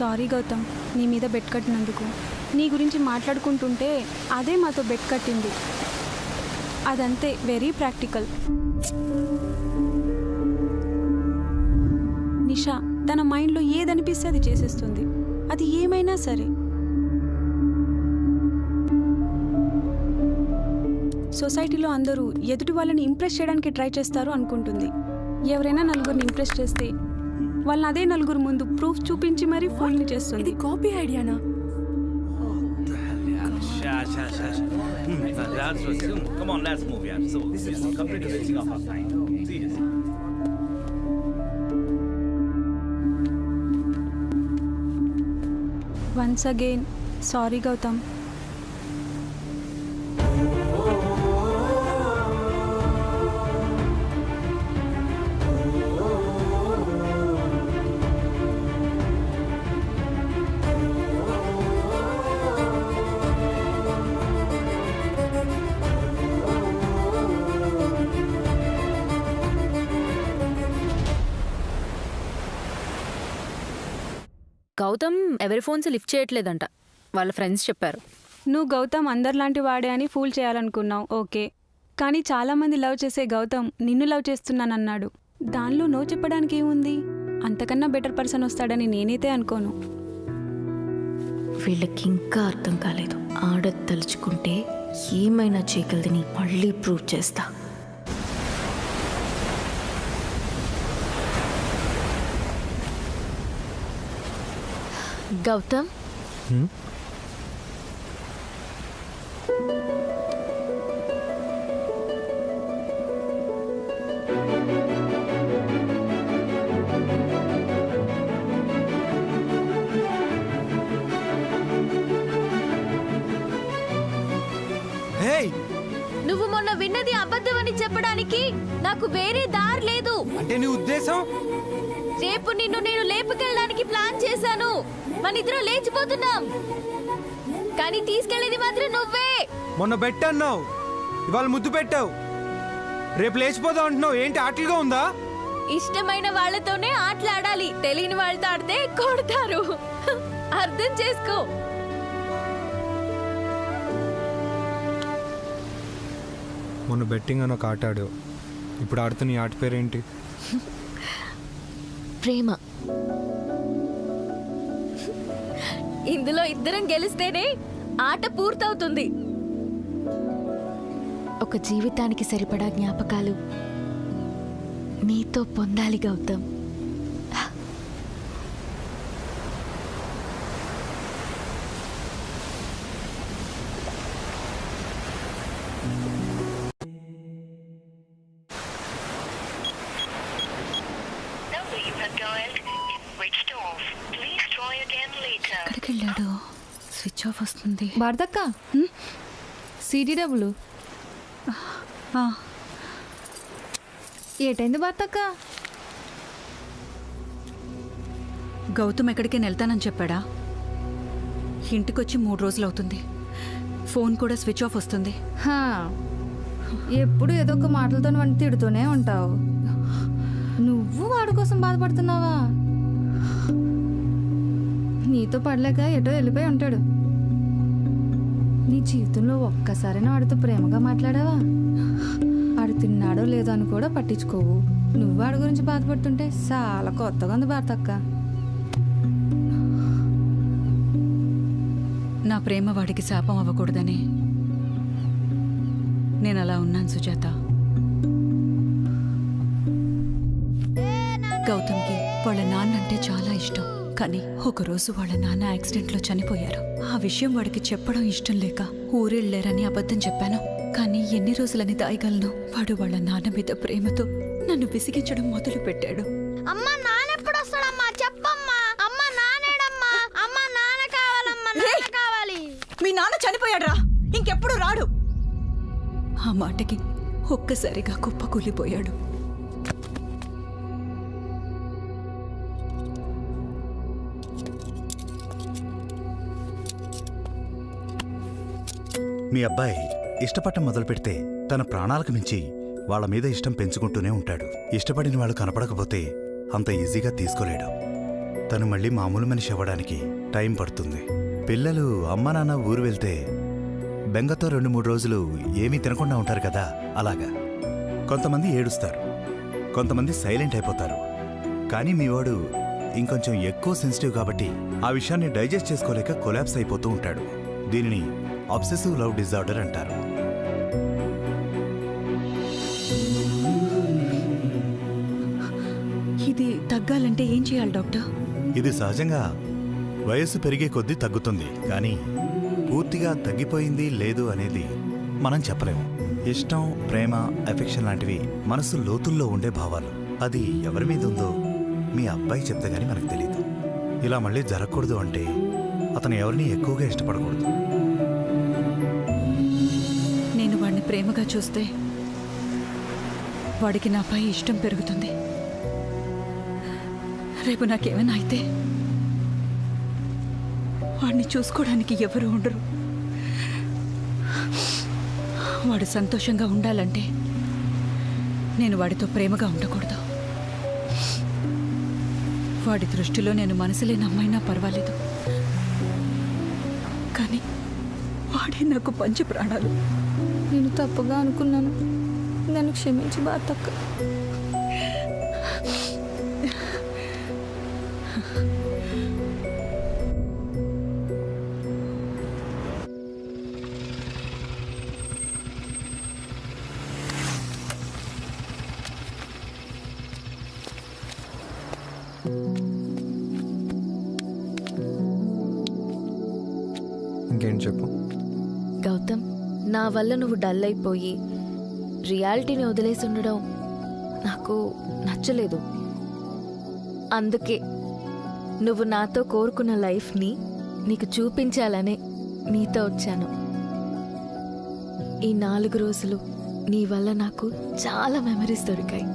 Sorry Gautam, నీ మీద బెట్ కట్టినందుకు. నీ గురించి మాట్లాడుకుంటుంటే అదే మాతో బెట్ కట్టింది. అదంతే, వెరీ ప్రాక్టికల్. నిషా తన మైండ్లో ఏదనిపిస్తే అది చేసేస్తుంది. అది ఏమైనా సరే. సొసైటీలో అందరూ ఎదుటి వాళ్ళని ఇంప్రెస్ చేయడానికి ట్రై చేస్తారు అనుకుంటుంది. ఎవరైనా నలుగురిని ఇంప్రెస్ చేస్తే వాళ్ళని అదే నలుగురు ముందు ప్రూఫ్ చూపించి మరీ ఫోన్ని చేస్తుంది. కాపీ ఐడియానా? Once again sorry Gautam. Gautam ఎవరి ఫోన్స్ లిఫ్ట్ చేయట్లేదంట, వాళ్ళ ఫ్రెండ్స్ చెప్పారు. నువ్వు గౌతమ్ అందరిలాంటి వాడే అని ఫూల్ చేయాలనుకున్నావు, ఓకే. కానీ చాలామంది లవ్ చేసే గౌతమ్ నిన్ను లవ్ చేస్తున్నానన్నాడు. దానిలో నో చెప్పడానికి ఏముంది? అంతకన్నా బెటర్ పర్సన్ వస్తాడని నేనైతే అనుకోను. వీళ్ళకి ఇంకా అర్థం కాలేదు. ఆడది తలుచుకుంటే ఏమైనా చేయగలదని మళ్ళీ ప్రూవ్ చేస్తా. గౌతమ్, నువ్వు మొన్న విన్నది అబద్ధమని చెప్పడానికి నాకు వేరే దారి లేదు. అంటే నీ ఉద్దేశం? రేపు నిన్ను నేను లేపుకెళ్ళడానికి ప్లాన్ చేశాను. మనిద్దరం లేచిపోతున్నాం, కానీ తీసుకెళ్లేది మాత్రం నువ్వే. మొన్న పెట్టన్నావు, ఇవాళ ముద్దు పెట్టావు, రేపు లేచిపోతావు అంటున్నావు. ఏంటి ఆటలుగా ఉందా? ఇష్టమైన వాళ్ళతోనే ఆటలాడాలి, తెలియని వాళ్ళతో ఆడితే కొడతారు. అర్థం చేసుకో. మొన్న బెట్టింగ్ అని ఒక ఆట ఆడావు, ఇప్పుడు ఆడుతున్న నీ ఆట పేరేంటి? ప్రేమ. ఇందులో ఇద్దరం గెలిస్తేనే ఆట పూర్తవుతుంది. ఒక జీవితానికి సరిపడా జ్ఞాపకాలు నీతో పొందాలి గౌతమ్. ఎక్కడికి వెళ్ళాడు? స్విచ్ ఆఫ్ వస్తుంది. భారతక్క, సిటీ డబ్బులు ఏటైంది భారతక్క? గౌతమ్ ఎక్కడికి వెళ్తానని చెప్పాడా? ఇంటికొచ్చి 3 రోజులు అవుతుంది. ఫోన్ కూడా స్విచ్ ఆఫ్ వస్తుంది. ఎప్పుడు ఏదో ఒక మాటలతో వాడిని తిడుతూనే ఉంటావు. నువ్వు వాడి కోసం బాధపడుతున్నావా? నీతో పడలేక ఎటో వెళ్ళిపోయి ఉంటాడు. నీ జీవితంలో ఒక్కసారైనా వాడితో ప్రేమగా మాట్లాడావా? వాడు తిన్నాడో లేదో అని కూడా పట్టించుకోవు. నువ్వు వాడి గురించి బాధపడుతుంటే చాలా కొత్తగా ఉంది భారతక్క. నా ప్రేమ వాడికి శాపం అవ్వకూడదని నేను అలా ఉన్నాను సుజాత. గౌతమ్కి వాళ్ళ నాన్న అంటే చాలా ఇష్టం. కానీ ఒకరోజు వాళ్ళ నాన్న యాక్సిడెంట్లో చనిపోయారు. ఆ విషయం వాడికి చెప్పడం ఇష్టం లేక ఊరెళ్ళారని అబద్ధం చెప్పాను. కానీ ఎన్ని రోజులని దాయగలను? వాడు వాళ్ళ నాన్న మీద ప్రేమతో నన్ను విసిగించడం మొదలు పెట్టాడు. అమ్మా నాన్నెప్పుడు వస్తాడమ్మా? చెప్పమ్మా. అమ్మ నానేడమ్మా? అమ్మ నాన్న కావాలమ్మా, నాన్న కావాలి. మీ నాన్న చనిపోయాడ్రా, ఇంకెప్పుడు రాడు. ఆ మాటకి ఒక్కసారిగా కుప్పకూలిపోయాడు. మీ అబ్బాయి ఇష్టపడటం మొదలు పెడితే తన ప్రాణాలకు మించి వాళ్ళ మీద ఇష్టం పెంచుకుంటూనే ఉంటాడు. ఇష్టపడిన వాళ్ళు కనపడకపోతే అంత ఈజీగా తీసుకోలేడు. తను మళ్ళీ మామూలు మనిషి అవ్వడానికి టైం పడుతుంది. పిల్లలు అమ్మ నాన్న ఊరు వెళ్తే బెంగతో 2-3 రోజులు ఏమీ తినకుండా ఉంటారు కదా, అలాగా. కొంతమంది ఏడుస్తారు, కొంతమంది సైలెంట్ అయిపోతారు. కానీ మీవాడు ఇంకొంచెం ఎక్కువ సెన్సిటివ్ కాబట్టి ఆ విషయాన్ని డైజెస్ట్ చేసుకోలేక కొలాప్స్ అయిపోతూ ఉంటాడు. దీనిని అబ్సెసివ్ లవ్ డిజార్డర్ అంటారు. ఇది తగ్గాలంటే ఏం చేయాలి డాక్టర్? ఇది సహజంగా వయస్సు పెరిగే కొద్దీ తగ్గుతుంది, కానీ పూర్తిగా తగ్గిపోయింది లేదు అనేది మనం చెప్పలేము. ఇష్టం, ప్రేమ, ఎఫెక్షన్ లాంటివి మనసు లోతుల్లో ఉండే భావాలు. అది ఎవరి మీద ఉందో మీ అబ్బాయి చెప్తే గానీ మనకు తెలియదు. ఇలా మళ్ళీ జరగకూడదు అంటే అతను ఎవరిని ఎక్కువగా ఇష్టపడకూడదు. నేను వాడిని ప్రేమగా చూస్తే వాడికి నాపై ఇష్టం పెరుగుతుంది. రేపు నాకేమైనా అయితే వాడిని చూసుకోవడానికి ఎవరు ఉండరు. వాడు సంతోషంగా ఉండాలంటే నేను వాడితో ప్రేమగా ఉండకూడదు. వాడి దృష్టిలో నేను మనసులేని అమ్మైనా పర్వాలేదు, కానీ వాడే నాకు పంచి ప్రాణాలు. నేను తప్పుగా అనుకున్నాను, నన్ను క్షమించి బాతక్క. ఇంకేంటి చెప్పు. గౌతమ్, నా వల్ల నువ్వు డల్ అయిపోయి రియాలిటీని వదిలేసి ఉండడం నాకు నచ్చలేదు. అందుకే నువ్వు నాతో కోరుకున్న లైఫ్ని నీకు చూపించాలనే నీతో వచ్చాను. ఈ 4 రోజులు నీ వల్ల నాకు చాలా మెమరీస్ దొరికాయి.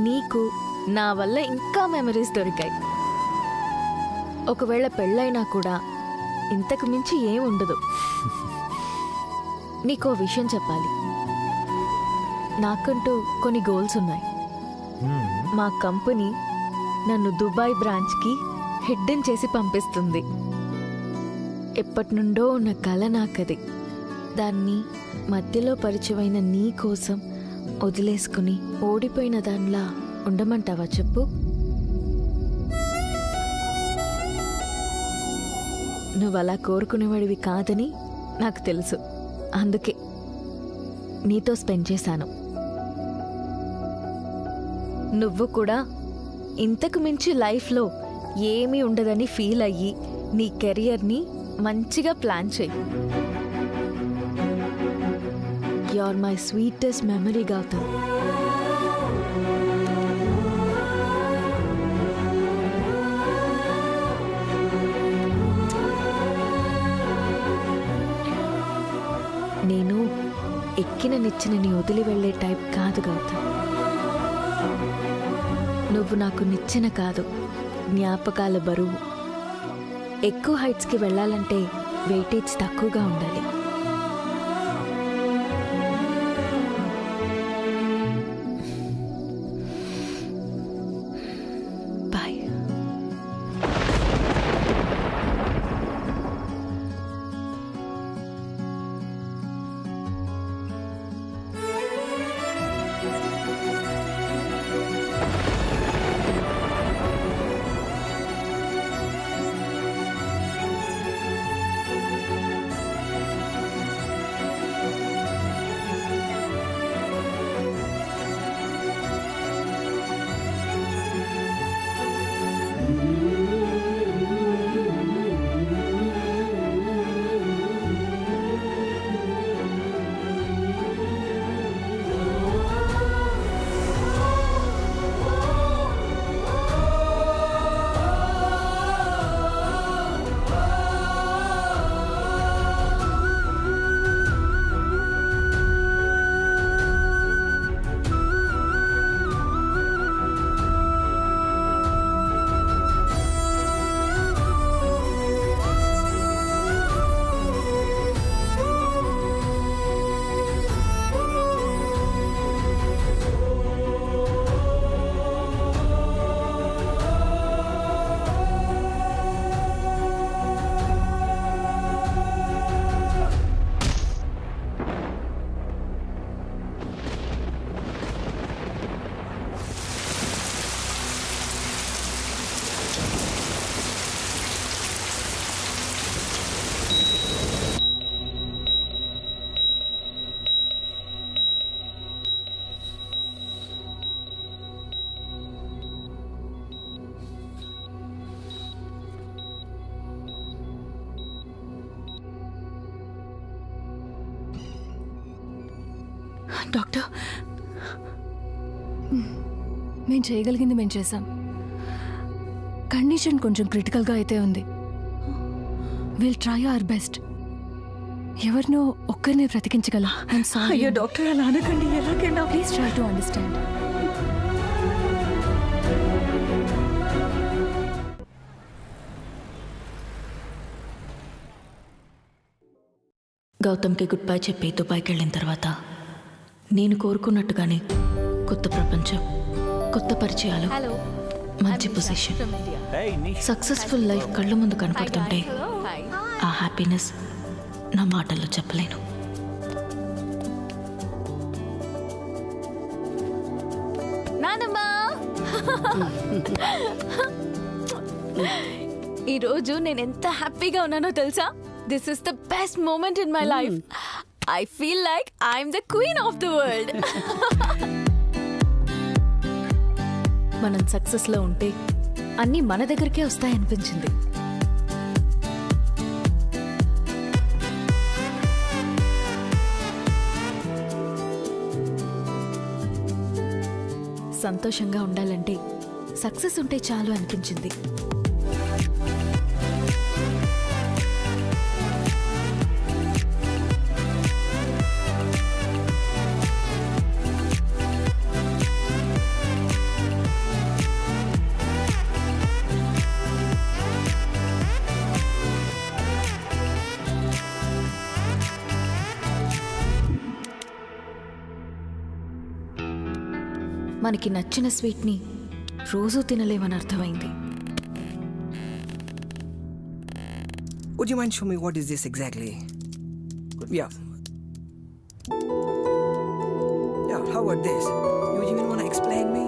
నీకు నా వల్ల ఇంకా మెమరీస్ దొరికాయి. ఒకవేళ పెళ్ళైనా కూడా ఇంతకు మించి ఏం ఉండదు. నీకో విషయం చెప్పాలి. నాకంటూ కొన్ని గోల్స్ ఉన్నాయి. మా కంపెనీ నన్ను దుబాయ్ బ్రాంచ్కి హెడ్డన్ చేసి పంపిస్తుంది. ఎప్పటి నుండో ఉన్న కల నాకది. దాన్ని మధ్యలో పరిచయమైన నీ కోసం వదిలేసుకుని ఓడిపోయిన దానిలా ఉండమంటావా చెప్పు? నువ్వు అలా కోరుకునేవాడివి కాదని నాకు తెలుసు. అందుకే నీతో స్పెండ్ చేశాను. నువ్వు కూడా ఇంతకు మించి లైఫ్లో ఏమీ ఉండదని ఫీల్ అయ్యి నీ కెరియర్ని మంచిగా ప్లాన్ చెయ్యి. You are my sweetest memory Gautam. నేను ఎక్కిన నిచ్చెనని వదిలి వెళ్ళే టైప్ కాదు గౌతమ్. నువ్వు నాకు నిచ్చెన కాదు, జ్ఞాపకాల బరువు. ఎక్కువ హైట్స్కి వెళ్ళాలంటే వెయిటేజ్ తక్కువగా ఉండాలి. బాయ్. డాక్టర్, మేము చేయగలిగింది మేము చేశాం. కండిషన్ కొంచెం క్రిటికల్గా అయితే ఉంది. Will try our best. ఎవరినో ఒక్కరినే బ్రతికించగలం. అయ్యో డాక్టర్, అలా అనకండి. ఎలాగైనా ప్లీజ్ ట్రై టు అండర్స్టాండ్. గౌతమ్కి గుడ్ బై చెప్పి దుబాయ్కి వెళ్ళిన తర్వాత నేను కోరుకున్నట్టుగానే కొత్త ప్రపంచం, కొత్త పరిచయాలు, మంచి పొజిషన్, సక్సెస్ఫుల్ లైఫ్ కళ్ళ ముందు కనపడుతుంటే ఆ హ్యాపీనెస్ నా మాటల్లో చెప్పలేను. నానమ్మా, ఈరోజు నేను ఎంత హ్యాపీగా ఉన్నానో తెలుసా? This is the best moment in my life. I feel like I'm the queen of the world. మనం సక్సెస్లో ఉంటే అన్నీ మన దగ్గరికే వస్తాయనిపించింది. సంతోషంగా ఉండాలంటే సక్సెస్ ఉంటే చాలు అనిపించింది. మనకి నచ్చిన స్వీట్ని రోజూ తినలేమని అర్థమైంది. Would you mind showing me what is this exactly? Yeah. Yeah, how about this? You even want to explain me?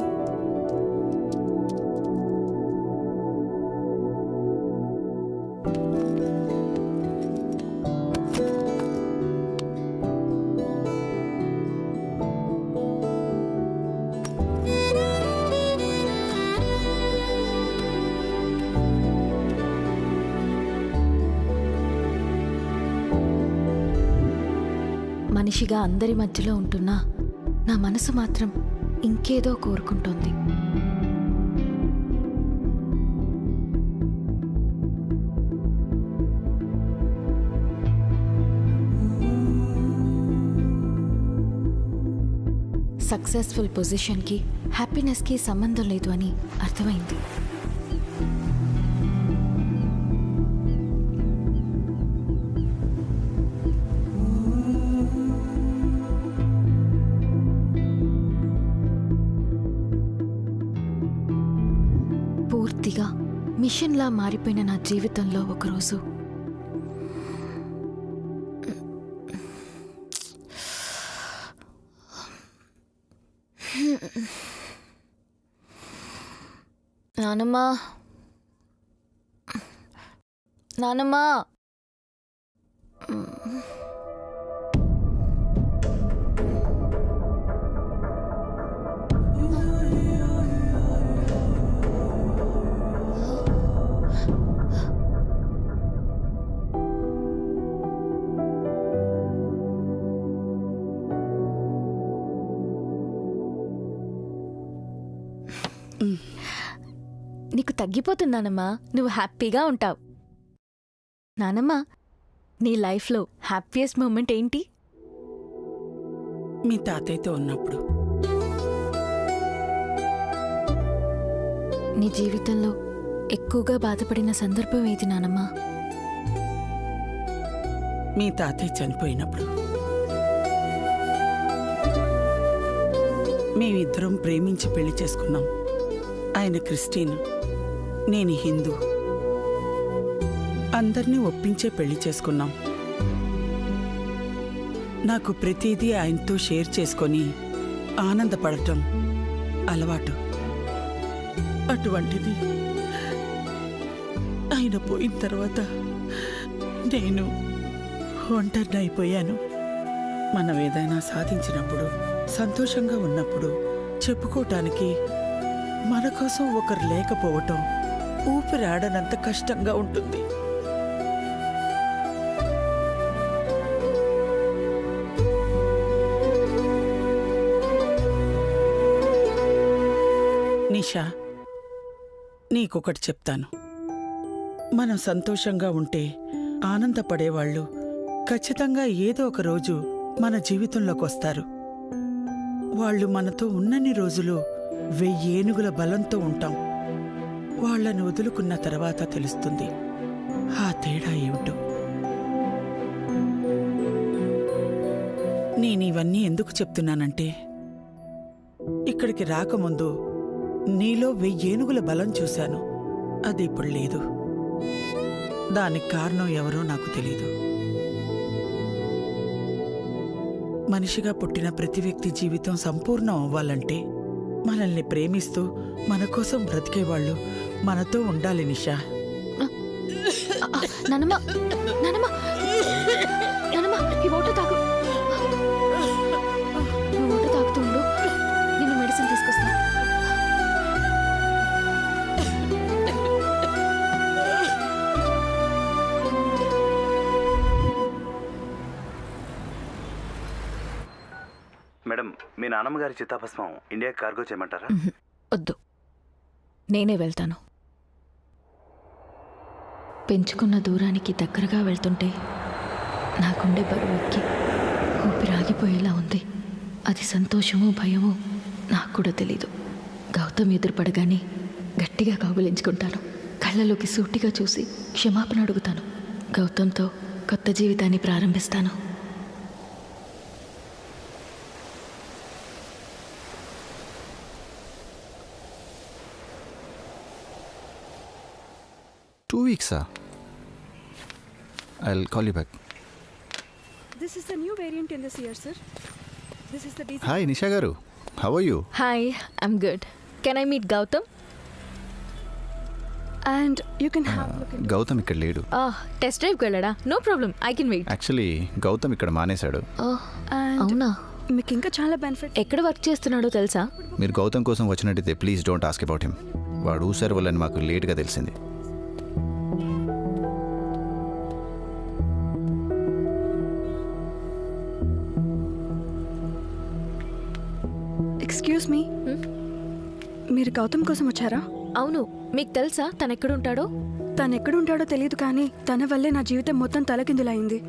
మనిషిగా అందరి మధ్యలో ఉంటున్నా నా మనసు మాత్రం ఇంకేదో కోరుకుంటోంది. సక్సెస్ఫుల్ పొజిషన్కి హ్యాపీనెస్కి సంబంధం లేదు అని అర్థమైంది. పూర్తిగా మిషన్లా మారిపోయిన నా జీవితంలో ఒకరోజు నానమ్మా, నానమ్మా, నీకు తగ్గిపోతుందానమ్మా, నువ్వు హ్యాపీగా ఉంటావు. నానమ్మా, నీ లైఫ్లో హ్యాపీయెస్ట్ మూమెంట్ ఏంటి? మీ తాతయ్యతో ఉన్నప్పుడు. నీ జీవితంలో ఎక్కువగా బాధపడిన సందర్భం ఏది నానమ్మా? మీ తాతయ్య చనిపోయినప్పుడు. మేమిద్దరం ప్రేమించి పెళ్లి చేసుకున్నాం. ఆయన క్రిస్టియన్, నేను హిందూ. అందరినీ ఒప్పించే పెళ్లి చేసుకున్నాం. నాకు ప్రతిదీ ఆయనతో షేర్ చేసుకొని ఆనందపడటం అలవాటు. అటువంటిది ఆయన పోయిన తర్వాత నేను ఒంటరిని అయిపోయాను. మనం ఏదైనా సాధించినప్పుడు, సంతోషంగా ఉన్నప్పుడు చెప్పుకోవటానికి మన కోసం ఒకరు లేకపోవటం ఊపిరాడనంత కష్టంగా ఉంటుంది. నిషా, నీకొకటి చెప్తాను. మనం సంతోషంగా ఉంటే ఆనందపడేవాళ్ళు ఖచ్చితంగా ఏదో ఒక రోజు మన జీవితంలోకి వస్తారు. వాళ్ళు మనతో ఉన్నన్ని రోజులు 1000 ఏనుగుల బలంతో ఉంటాం. వాళ్ళని వదులుకున్న తర్వాత తెలుస్తుంది ఆ తేడా ఏమిటో. నేనివన్నీ ఎందుకు చెప్తున్నానంటే, ఇక్కడికి రాకముందు నీలో 1000 ఏనుగుల బలం చూశాను. అది ఇప్పుడు లేదు. దానికి కారణం ఎవరో నాకు తెలీదు. మనిషిగా పుట్టిన ప్రతి వ్యక్తి జీవితం సంపూర్ణం అవ్వాలంటే మనల్ని ప్రేమిస్తూ మన కోసం బ్రతికేవాళ్ళు మనతో ఉండాలి నిషా. నానమ్మ నానమ్మ నానమ్మ, ఈ వాటర్ తాగు. నువ్వు వాటర్ తాగుతుండు, నేను మెడిసిన్ తీసుకొస్తా. మేడం, మీ నాన్నమ్మ గారి చిత్తాభస్మం ఇండియాకి కార్గో చేయమంటారా? వద్దు, నేనే వెళ్తాను. పెంచుకున్న దూరానికి దగ్గరగా వెళ్తుంటే నాకుండే బరువు ఎక్కి ఊపిరాగిపోయేలా ఉంది. అది సంతోషమో భయమో నాకు కూడా తెలీదు. గౌతమ్ ఎదురుపడగానే గట్టిగా కౌగిలించుకుంటాను. కళ్ళలోకి సూటిగా చూసి క్షమాపణ అడుగుతాను. గౌతమ్తో కొత్త జీవితాన్ని ప్రారంభిస్తాను. Two weeks, sir. I'll call you back. This is the new variant in this year, sir. This is the diesel. Hi, Nisha garu. How are you? Hi, I'm good. Can I meet Gautam? And you can have a look at Gautam ఇక్కడ లేడు. Test డ్రైవ్కి వెళ్ళాడా? No problem, I can wait. Actually Gautam ఇక్కడ మానేశాడు. అవునా? మీకు ఇంకా చాలా బెనిఫిట్. ఎక్కడ వర్క్ చేస్తున్నాడో తెలుసా? మీరు గౌతమ్ కోసం వచ్చినట్టయితే please don't ask about him. వాడు ఊసారు వల్లని మాకు లేట్గా తెలిసింది. ఎక్స్క్యూజ్ మీ, మీరు గౌతమ్ కోసం వచ్చారా? అవును. మీకు తెలుసా తను ఎక్కడుంటాడో? తను ఎక్కడుంటాడో తెలియదు, కానీ తన వల్లే నా జీవితం మొత్తం తలకిందులైంది.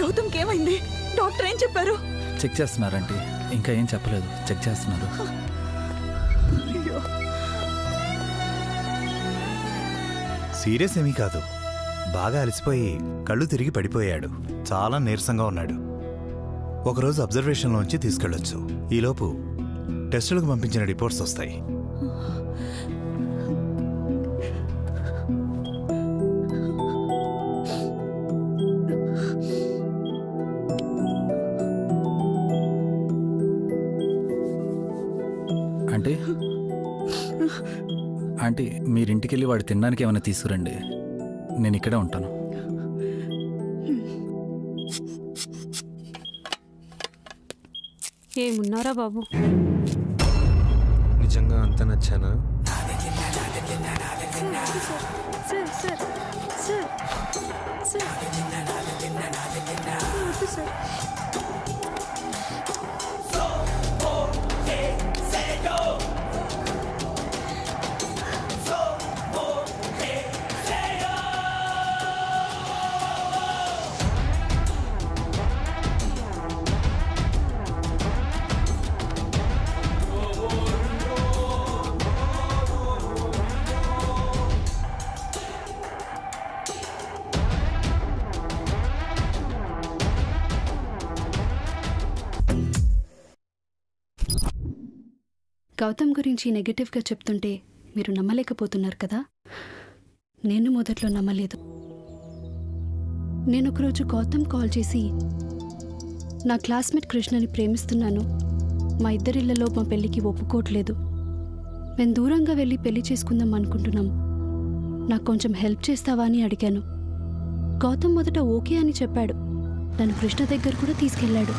గౌతమ్కి ఏమైంది? డాక్టర్ ఏం చెప్పారు? చెక్ చేస్తున్నారంటే ఇంకా ఏం చెప్పలేదు. చెక్ చేస్తున్నారు. సీరియస్ ఏమీ కాదు. బాగా అలసిపోయి కళ్ళు తిరిగి పడిపోయాడు. చాలా నీరసంగా ఉన్నాడు. ఒకరోజు అబ్జర్వేషన్లోంచి తీసుకెళ్ళొచ్చు. ఈలోపు టెస్టులకు పంపించిన రిపోర్ట్స్ వస్తాయి. అంటే ఆంటీ, మీరింటికి వెళ్ళి వాడు తినడానికి ఏమైనా తీసుకురండి. నేను ఇక్కడే ఉంటాను. ఏమున్నారా బాబు? నిజంగా అంత నచ్చానా? సార్ సార్ సార్ సార్ వద్దు సార్. గౌతమ్ గురించి నెగటివ్గా చెప్తుంటే మీరు నమ్మలేకపోతున్నారు కదా. నేను మొదట్లో నమ్మలేదు. నేను ఒకరోజు గౌతమ్ కాల్ చేసి నా క్లాస్మేట్ కృష్ణని ప్రేమిస్తున్నాను, మా ఇద్దరిళ్లలో మా పెళ్ళికి ఒప్పుకోవట్లేదు, మేము దూరంగా వెళ్ళి పెళ్లి చేసుకుందాం అనుకుంటున్నాం, నాకు కొంచెం హెల్ప్ చేస్తావా అని అడిగాను. గౌతమ్ మొదట ఓకే అని చెప్పాడు. నన్ను కృష్ణ దగ్గర కూడా తీసుకెళ్ళాడు.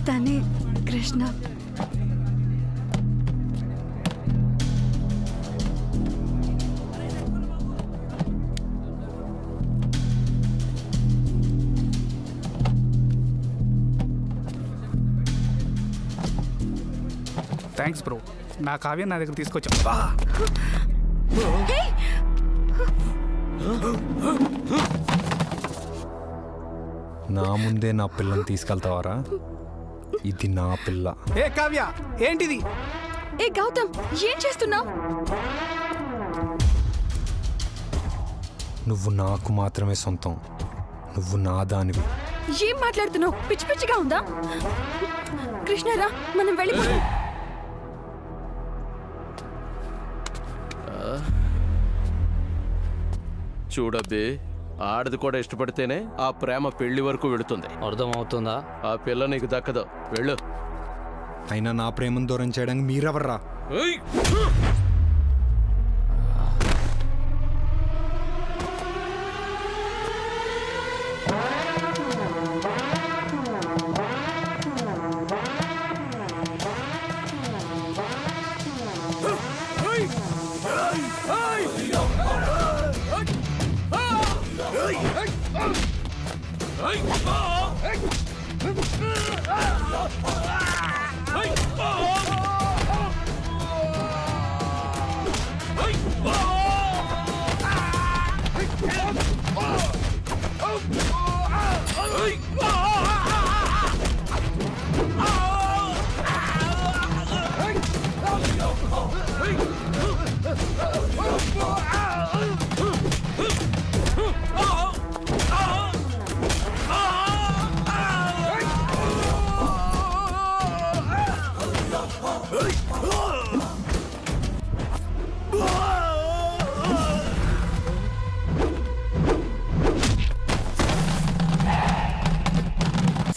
తనే కృష్ణ. Thanks bro. నా కావ్య నా దగ్గర తీసుకొచ్చా. నా ముందే నా పిల్లని తీసుకెళ్తావారా? ఇది నా పిల్ల. ఏ కావ్య, ఏంటిది? ఏ గౌతమ్, ఏం చేస్తున్నావు? నువ్వు నాకు మాత్రమే సొంతం. నువ్వు నా దానివి. ఏం మాట్లాడుతున్నావు? పిచ్చి పిచ్చిగా ఉందా? కృష్ణరా, మనం వెళ్ళిపోదాం. చూడబ్బే, ఆడది కూడా ఇష్టపడితేనే ఆ ప్రేమ పెళ్లి వరకు వెళుతుంది. అర్థం అవుతుందా? ఆ పిల్ల నీకు దక్కదు. వెళ్ళు. అయినా నా ప్రేమను దూరం చేయడానికి మీరెవర్రా?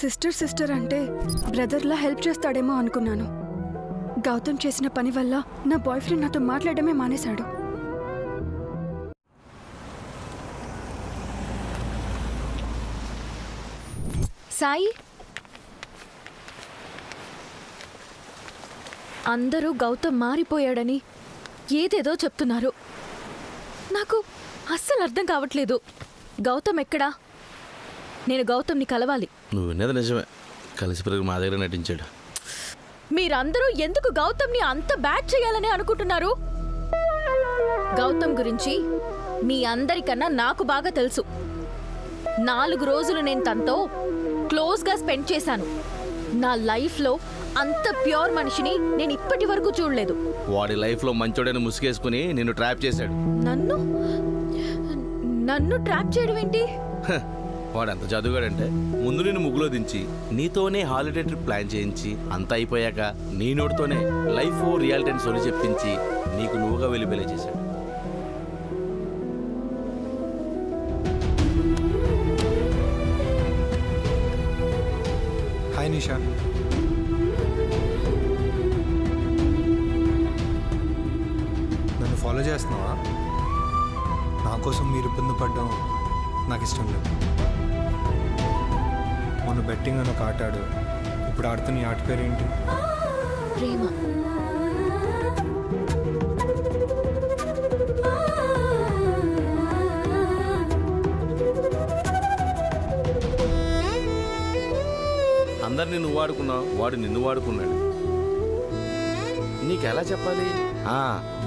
సిస్టర్ సిస్టర్ అంటే బ్రదర్లా హెల్ప్ చేస్తాడేమో అనుకున్నాను. గౌతమ్ చేసిన పని వల్ల నా బాయ్ ఫ్రెండ్ నాతో మాట్లాడమే మానేశాడు. సాయి, అందరూ గౌతమ్ మారిపోయాడని ఏదేదో చెప్తున్నారు. నాకు అస్సలు అర్థం కావట్లేదు. గౌతమ్ ఎక్కడా? నేను గౌతమ్ని కలవాలి. నువ్వు వినేది నిజమే. కలిసి పెరుగు మా దగ్గర నటించాడు. మీరందరూ ఎందుకు గౌతమ్ని అంత బ్యాడ్ చేయాలని అనుకుంటున్నారు? గౌతమ్ గురించి మీ అందరికన్నా నాకు బాగా తెలుసు. 4 రోజులు నేను తనతో క్లోజ్గా స్పెండ్ చేశాను. నా లైఫ్లో అంత ప్యూర్ మనిషిని నేను ఇప్పటి వరకు చూడలేదు. వాడి లైఫ్లో మంచోడని ముసుగేసుకుని నిన్ను ట్రాప్ చేశాడు. నన్ను ట్రాప్ చేయడం ఏంటి? వాడు ఎంత చదువుగాడంటే ముందు నేను ముగ్గులో దించి నీతోనే హాలిడే ట్రిప్ ప్లాన్ చేయించి అంతా అయిపోయాక నీ నోటితోనే లైఫ్ రియాలిటీ అని సొలి చెప్పించి నీకు నువ్వుగా వెళ్ళి పెళ్లి చేశాడు. హాయ్ నిషా. నన్ను ఫాలో చేస్తున్నావా? నా కోసం మీరు ఇబ్బంది పడ్డం నాకు ఇష్టం లేదు. మొన్న బెట్టింగ్ అని ఒక ఆట ఆడు. ఇప్పుడు ఆడుతున్న ఈ ఆట పేరేంటి? ప్రేమ. అందరినీ నువ్వు వాడుకున్నావు, వాడు నిన్ను వాడుకున్నాడు. నీకు ఎలా చెప్పాలి?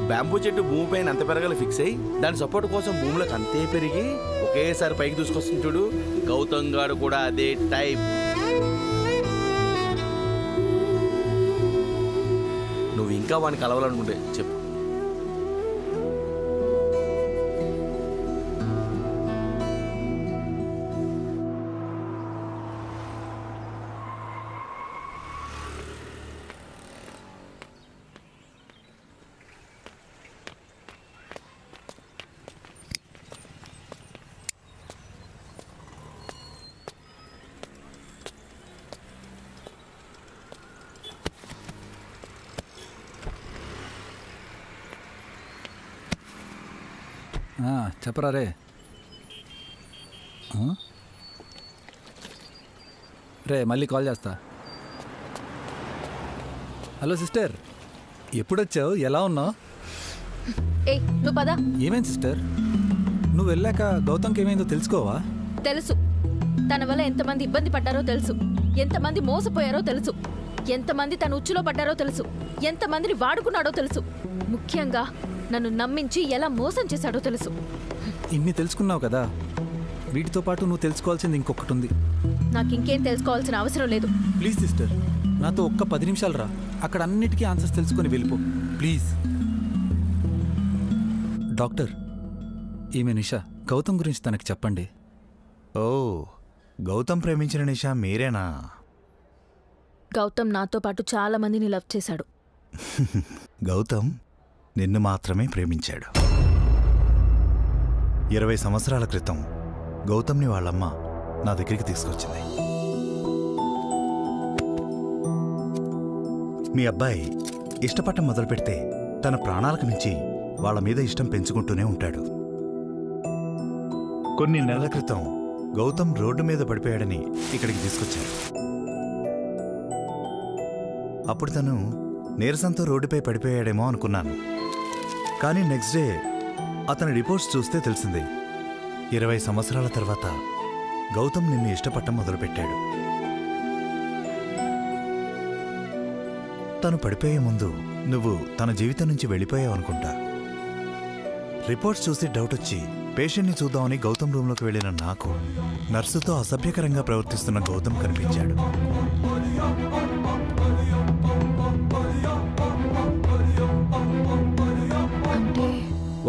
బ్యాంబూ చెట్టు భూమిపైన అంత పెరగాలి ఫిక్స్ అయ్యి దాని సపోర్ట్ కోసం భూమిలోకి అంతే పెరిగి ఒకేసారి పైకి దూసుకొస్తుంది చూడు. గౌతమ్ గారు కూడా అదే టైప్. నువ్వు ఇంకా వాడిని కలవాలనుకుంటే చెప్పు. చెప్పరా రే. రే మళ్ళీ కాల్ చేస్తా. హలో సిస్టర్, ఎప్పుడొచ్చావు? ఎలా ఉన్నావు? ఏ నువ్వు పదా. ఏమైంది సిస్టర్? నువ్వు వెళ్ళాక గౌతమ్కి ఏమైందో తెలుసుకోవా? తెలుసు. తన వల్ల ఎంతమంది ఇబ్బంది పడ్డారో తెలుసు, ఎంతమంది మోసపోయారో తెలుసు, ఎంతమంది తన ఉచ్చులో పడ్డారో తెలుసు, ఎంతమందిని వాడుకున్నాడో తెలుసు, ముఖ్యంగా నన్ను నమ్మించి ఎలా మోసం చేశాడో తెలుసు. ఇన్ని తెలుసుకున్నావు కదా, వీటితో పాటు నువ్వు తెలుసుకోవాల్సింది ఇంకొకటి ఉంది. నాకు ఇంకేం తెలుసుకోవాల్సిన అవసరం లేదు. ప్లీజ్ సిస్టర్, నాతో ఒక్క 10 నిమిషాలు రా. అక్కడ అన్నిటికీ ఆన్సర్స్ తెలుసుకొని వెళ్ళిపో ప్లీజ్. డాక్టర్, ఈమె నిషా. గౌతమ్ గురించి తనకి చెప్పండి. ఓ, గౌతమ్ ప్రేమించిన నిషా మీరేనా? గౌతమ్ నాతో పాటు చాలా మందిని లవ్ చేశాడు. గౌతమ్ నిన్ను మాత్రమే ప్రేమించాడు. 20 సంవత్సరాల క్రితం గౌతమ్ని వాళ్ళమ్మ నా దగ్గరికి తీసుకొచ్చింది. మీ అబ్బాయి ఇష్టపడటం మొదలు పెడితే తన ప్రాణాలకు మించి వాళ్ళ మీద ఇష్టం పెంచుకుంటూనే ఉంటాడు. కొన్ని నెలల క్రితం గౌతమ్ రోడ్డు మీద పడిపోయాడని ఇక్కడికి తీసుకొచ్చారు. అప్పుడు తను నీరసంతో రోడ్డుపై పడిపోయాడేమో అనుకున్నాను. కానీ నెక్స్ట్ డే అతని రిపోర్ట్స్ చూస్తే తెలిసింది, 20 సంవత్సరాల తర్వాత గౌతమ్ నిన్ను ఇష్టపడటం మొదలుపెట్టాడు. తను పడిపోయే ముందు నువ్వు తన జీవితం నుంచి వెళ్ళిపోయావు అనుకుంటా. రిపోర్ట్స్ చూసి డౌట్ వచ్చి పేషెంట్ని చూద్దామని గౌతమ్ రూంలోకి వెళ్ళిన నాకు నర్సుతో అసభ్యకరంగా ప్రవర్తిస్తున్న గౌతమ్ కనిపించాడు.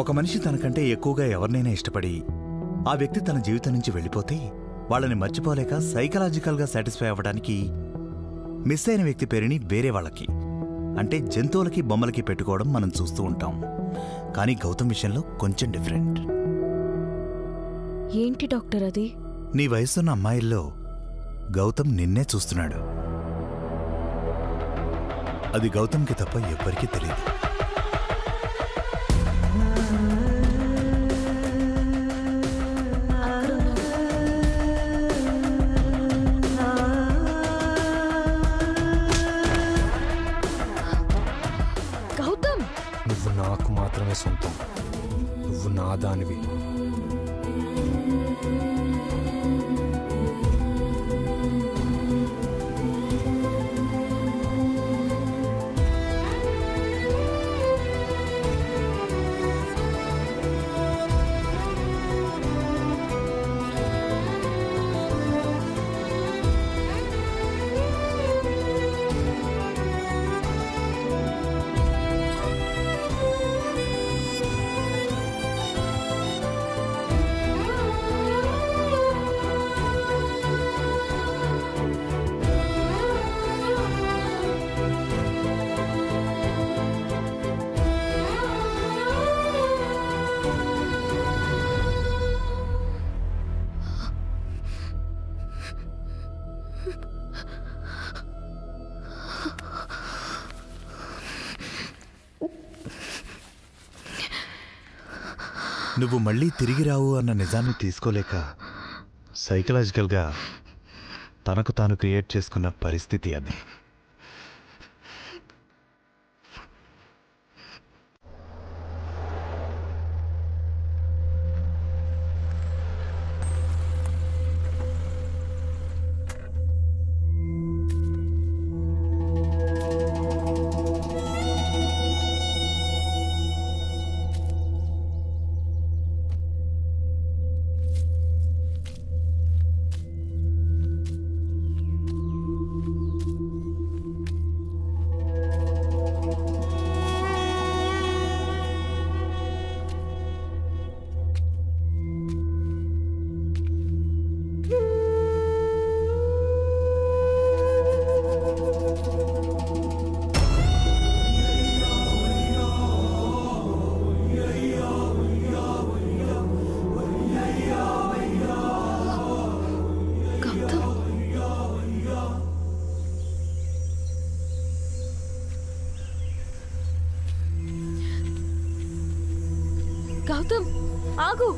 ఒక మనిషి తనకంటే ఎక్కువగా ఎవరినైనా ఇష్టపడి ఆ వ్యక్తి తన జీవితం నుంచి వెళ్ళిపోతే వాళ్ళని మర్చిపోలేక సైకలాజికల్గా సాటిస్ఫై అవ్వడానికి మిస్ అయిన వ్యక్తి పేరుని వేరే వాళ్ళకి, అంటే జంతువులకి బొమ్మలకి పెట్టుకోవడం మనం చూస్తూ ఉంటాం. కానీ గౌతమ్ విషయంలో కొంచెం డిఫరెంట్. ఏంటి డాక్టర్ అది? నీ వయసున్న అమ్మాయిల్లో గౌతమ్ నిన్నే చూస్తున్నాడు. అది గౌతమ్కి తప్ప ఎవ్వరికీ తెలియదు. గౌతమ్, నువ్వు నాకు మాత్రమే సొంతం. నువ్వు నా దానివి. నువ్వు మళ్ళీ తిరిగి రావు అన్న నిజాన్ని తీసుకోలేక సైకలాజికల్గా తనకు తాను క్రియేట్ చేసుకున్న పరిస్థితి అది. ఆగు.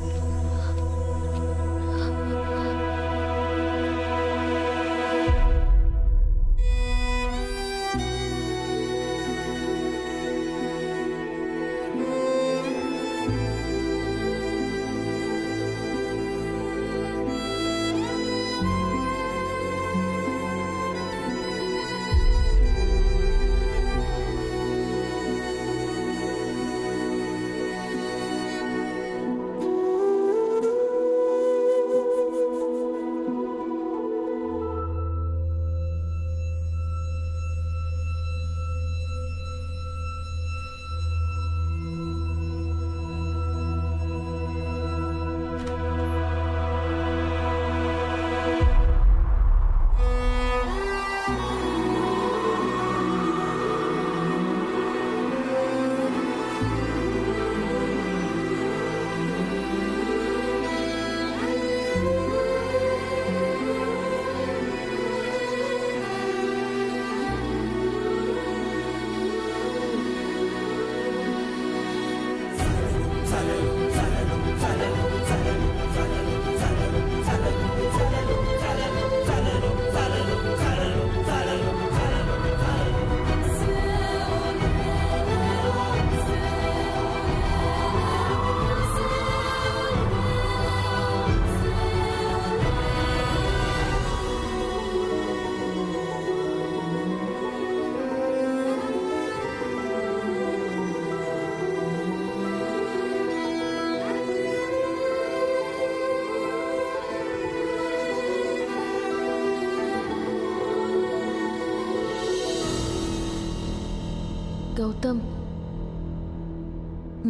గౌతమ్,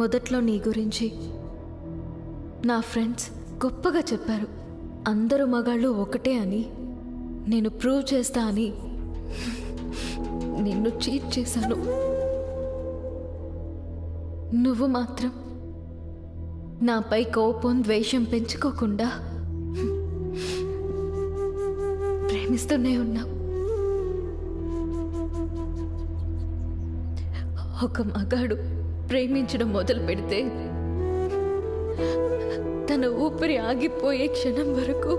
మొదట్లో నీ గురించి నా ఫ్రెండ్స్ గొప్పగా చెప్పారు. అందరూ మగాళ్ళు ఒకటే అని, నేను ప్రూవ్ చేస్తా అని నిన్ను చీట్ చేశాను. నువ్వు మాత్రం నాపై కోపం ద్వేషం పెంచుకోకుండా ప్రేమిస్తూనే ఉన్నావు. ఒక మగాడు ప్రేమించడం మొదలు పెడితే తన ఊపిరి ఆగిపోయే క్షణం వరకు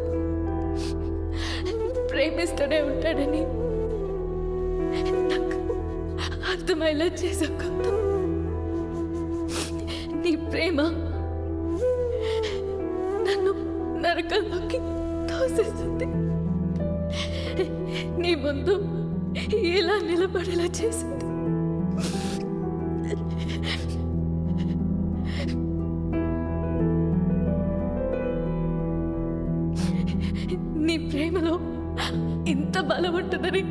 ప్రేమిస్తూనే ఉంటాడని నాకు అర్థమయ్యేలా చేసావు. నీ ప్రేమ నన్ను నరకంలోకి తోసేస్తుంది. నీ ముందు ఎలా నిలబడేలా చేసింది. నీ ప్రేమలో ఇంత బలం ఉంటుందని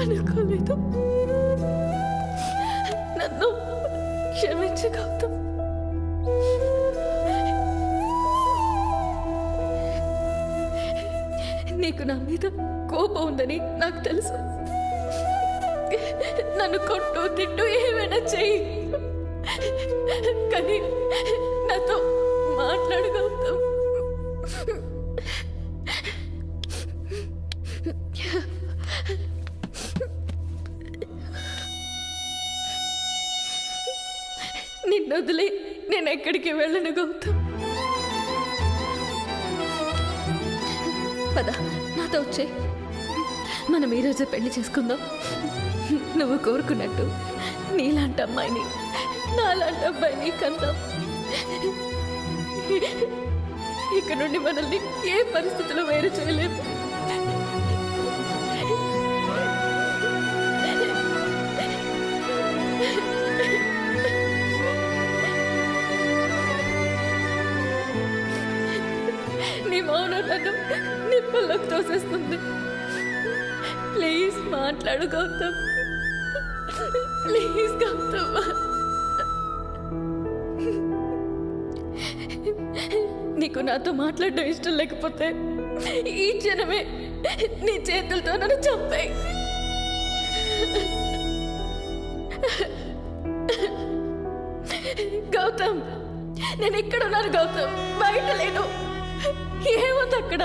అనుకోలేదు. నన్ను క్షమించు గౌతమ్. నీకు నా మీద కోపం ఉందని నాకు తెలుసు. నన్ను కొట్టు తిట్టు ఏమైనా చెయ్యి, కానీ నాతో మాట్లాడు గౌతమ్. నిన్ను వదిలి నేను ఎక్కడికి వెళ్ళను గౌతమ్. పద, నాతో వచ్చే, మనం ఈరోజు పెళ్లి చేసుకుందాం. నువ్వు కోరుకున్నట్టు నీలాంటి అమ్మాయిని నాలాంటి అబ్బాయిని కందాం. ఇక నుండి మనల్ని ఏ పరిస్థితుల్లో వేరు చేయలేము. నీ మౌనం నన్ను నిప్పుల్లోకి తోసేస్తుంది. ప్లీజ్ మాట్లాడు గౌతమ్, ప్లీజ్ గౌతమ్. నీకు నాతో మాట్లాడడం ఇష్టం లేకపోతే ఈ క్షణమే నీ చేతులతో నన్ను చంపేయ్. గౌతమ్, నేను ఇక్కడ ఉన్నాను గౌతమ్, బయట లేను. ఏముంది అక్కడ?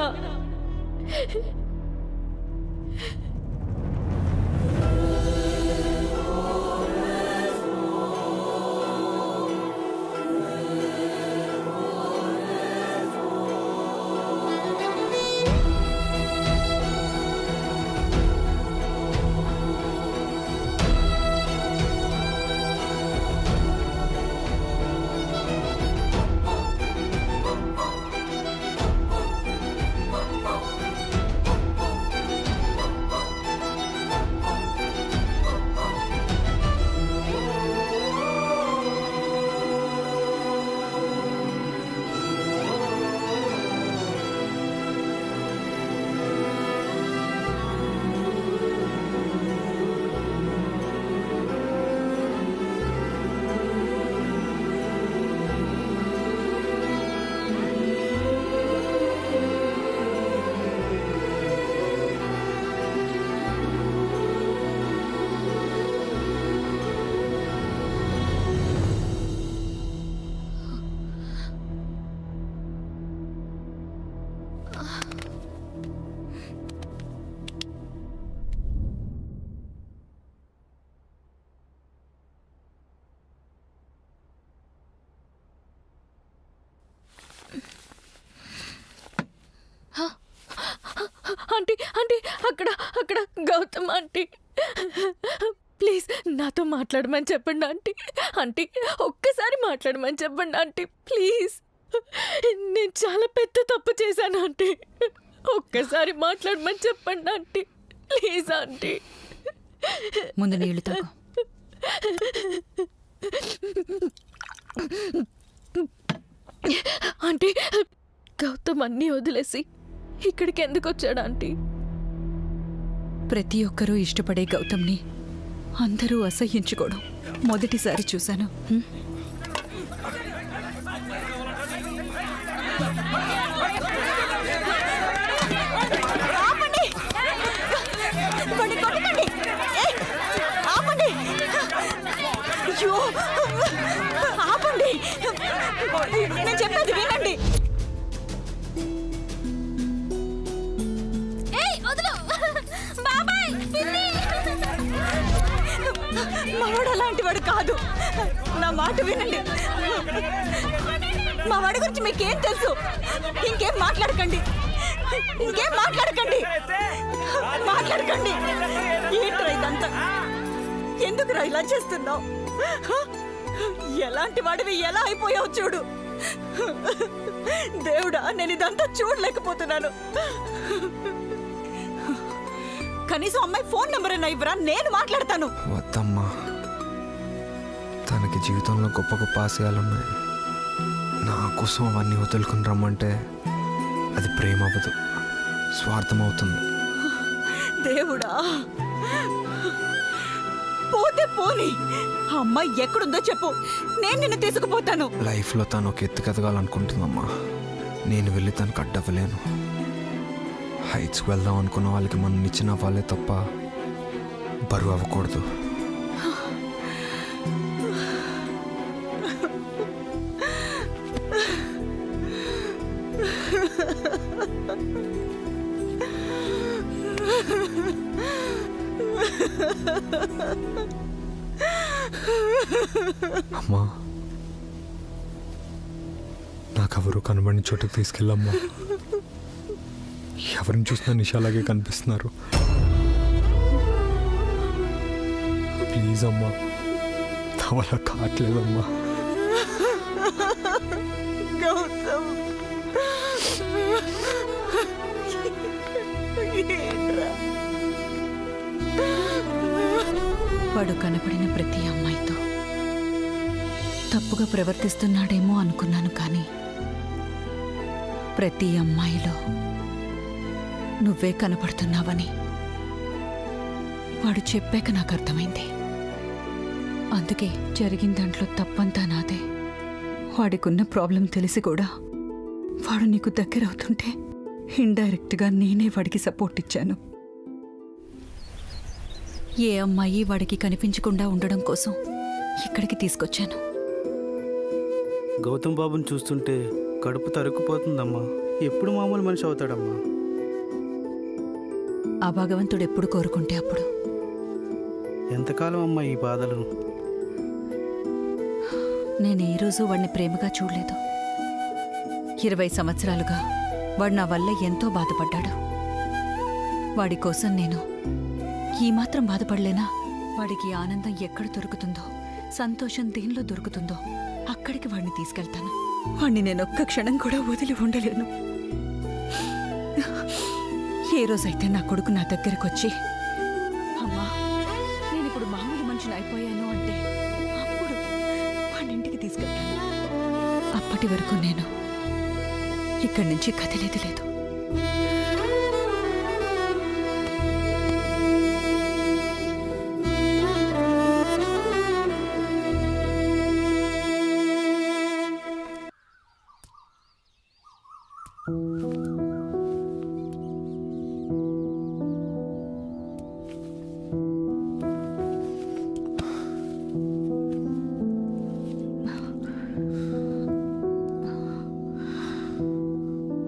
అక్కడ అక్కడ గౌతమ్ ఆంటీ ప్లీజ్ నాతో మాట్లాడమని చెప్పండి ఆంటీ. ఆంటీ ఒక్కసారి మాట్లాడమని చెప్పండి ఆంటీ ప్లీజ్. నేను చాలా పెద్ద తప్పు చేశాను ఆంటీ. ఒక్కసారి మాట్లాడమని చెప్పండి ఆంటీ ప్లీజ్ ఆంటీ. ముందు నీళ్లు తాగు. ఆంటీ గౌతమ్ అన్నీ వదిలేసి ఇక్కడికి ఎందుకు వచ్చాడు ఆంటీ? ప్రతి ఒక్కరూ ఇష్టపడే గౌతమ్ని అందరూ అసహ్యించుకోవడం మొదటిసారి చూశాను. నేను చెప్పేది వినండి. మావాడు అలాంటి వాడు కాదు. నా మాట వినండి. మా వాడి గురించి మీకేం తెలుసు? ఇంకేం మాట్లాడకండి. మాట్లాడకండి. ఏంట్రా ఇదంతా? ఎందుకురా ఇలా చేస్తున్నావు? ఎలాంటి వాడివి ఎలా అయిపోయావు చూడు. దేవుడా, నేను ఇదంతా చూడలేకపోతున్నాను. కనీసం అమ్మాయి ఫోన్ నెంబర్ అయినా ఇవ్వరా, నేను మాట్లాడతాను. వద్దమ్మా, తనకి జీవితంలో గొప్ప గొప్ప ఆశయాలున్నాయి. నా కోసం అవన్నీ వదులుకుని రమ్మంటే అది ప్రేమ అవ్వదు, స్వార్థం అవుతుంది. దేవుడా, పోతే పోని. ఆ అమ్మాయి ఎక్కడుందో చెప్పు, నేను నిన్ను తీసుకుపోతాను. లైఫ్లో తను ఒక ఎత్తుకు ఎదగాలనుకుంటుందమ్మా. నేను వెళ్ళి తనకు అడ్డవ్వలేను. హైట్స్కి వెళ్దాం అనుకున్న వాళ్ళకి మనం ఇచ్చిన వాళ్ళే తప్ప బరువు అవ్వకూడదు. అమ్మా, నాకెవరు కనబడిన చోటుకు తీసుకెళ్ళమ్మా. ఎవరిని చూసినా నిషాలాగే కనిపిస్తున్నారు. ప్లీజ్ అమ్మా, తవల కావట్లేదమ్మా. గౌతమ్, వాడు కనపడిన ప్రతి అమ్మాయితో తప్పుగా ప్రవర్తిస్తున్నాడేమో అనుకున్నాను, కానీ ప్రతి అమ్మాయిలో నువ్వే కనపడుతున్నావని వాడు చెప్పాక నాకు అర్థమైంది. అందుకే జరిగిన దాంట్లో తప్పంతా నాదే. వాడికున్న ప్రాబ్లం తెలిసి కూడా వాడు నీకు దగ్గర అవుతుంటే ఇండైరెక్ట్గా నేనే వాడికి సపోర్ట్ ఇచ్చాను. ఏ అమ్మాయి వాడికి కనిపించకుండా ఉండడం కోసం ఇక్కడికి తీసుకొచ్చాను. గౌతమ్ బాబుని చూస్తుంటే కడుపు తరుక్కుపోతుందమ్మా. ఎప్పుడు మామూలు మనిషి అవుతాడమ్మా? ఆ భగవంతుడు ఎప్పుడు కోరుకుంటే అప్పుడు. ఎంతకాలం అమ్మా ఈ బాధలు? నేను ఏ రోజు వాడిని ప్రేమగా చూడలేదు. 20 సంవత్సరాలుగా వాడు నా వల్ల ఎంతో బాధపడ్డాడు. వాడి కోసం నేను ఈ మాత్రం బాధపడలేనా? వాడికి ఆనందం ఎక్కడ దొరుకుతుందో, సంతోషం దేనిలో దొరుకుతుందో అక్కడికి వాడిని తీసుకెళ్తాను. వాడిని నేను ఒక్క క్షణం కూడా వదిలి ఉండలేను. ఏ రోజైతే నా కొడుకు నా దగ్గరకు వచ్చి, అమ్మా నేను ఇప్పుడు మామూలు మనిషిని అయిపోయాను అంటే అప్పుడు వాడిని ఇంటికి తీసుకెళ్తాను. అప్పటి వరకు నేను ఇక్కడి నుంచి కదిలేది లేదు.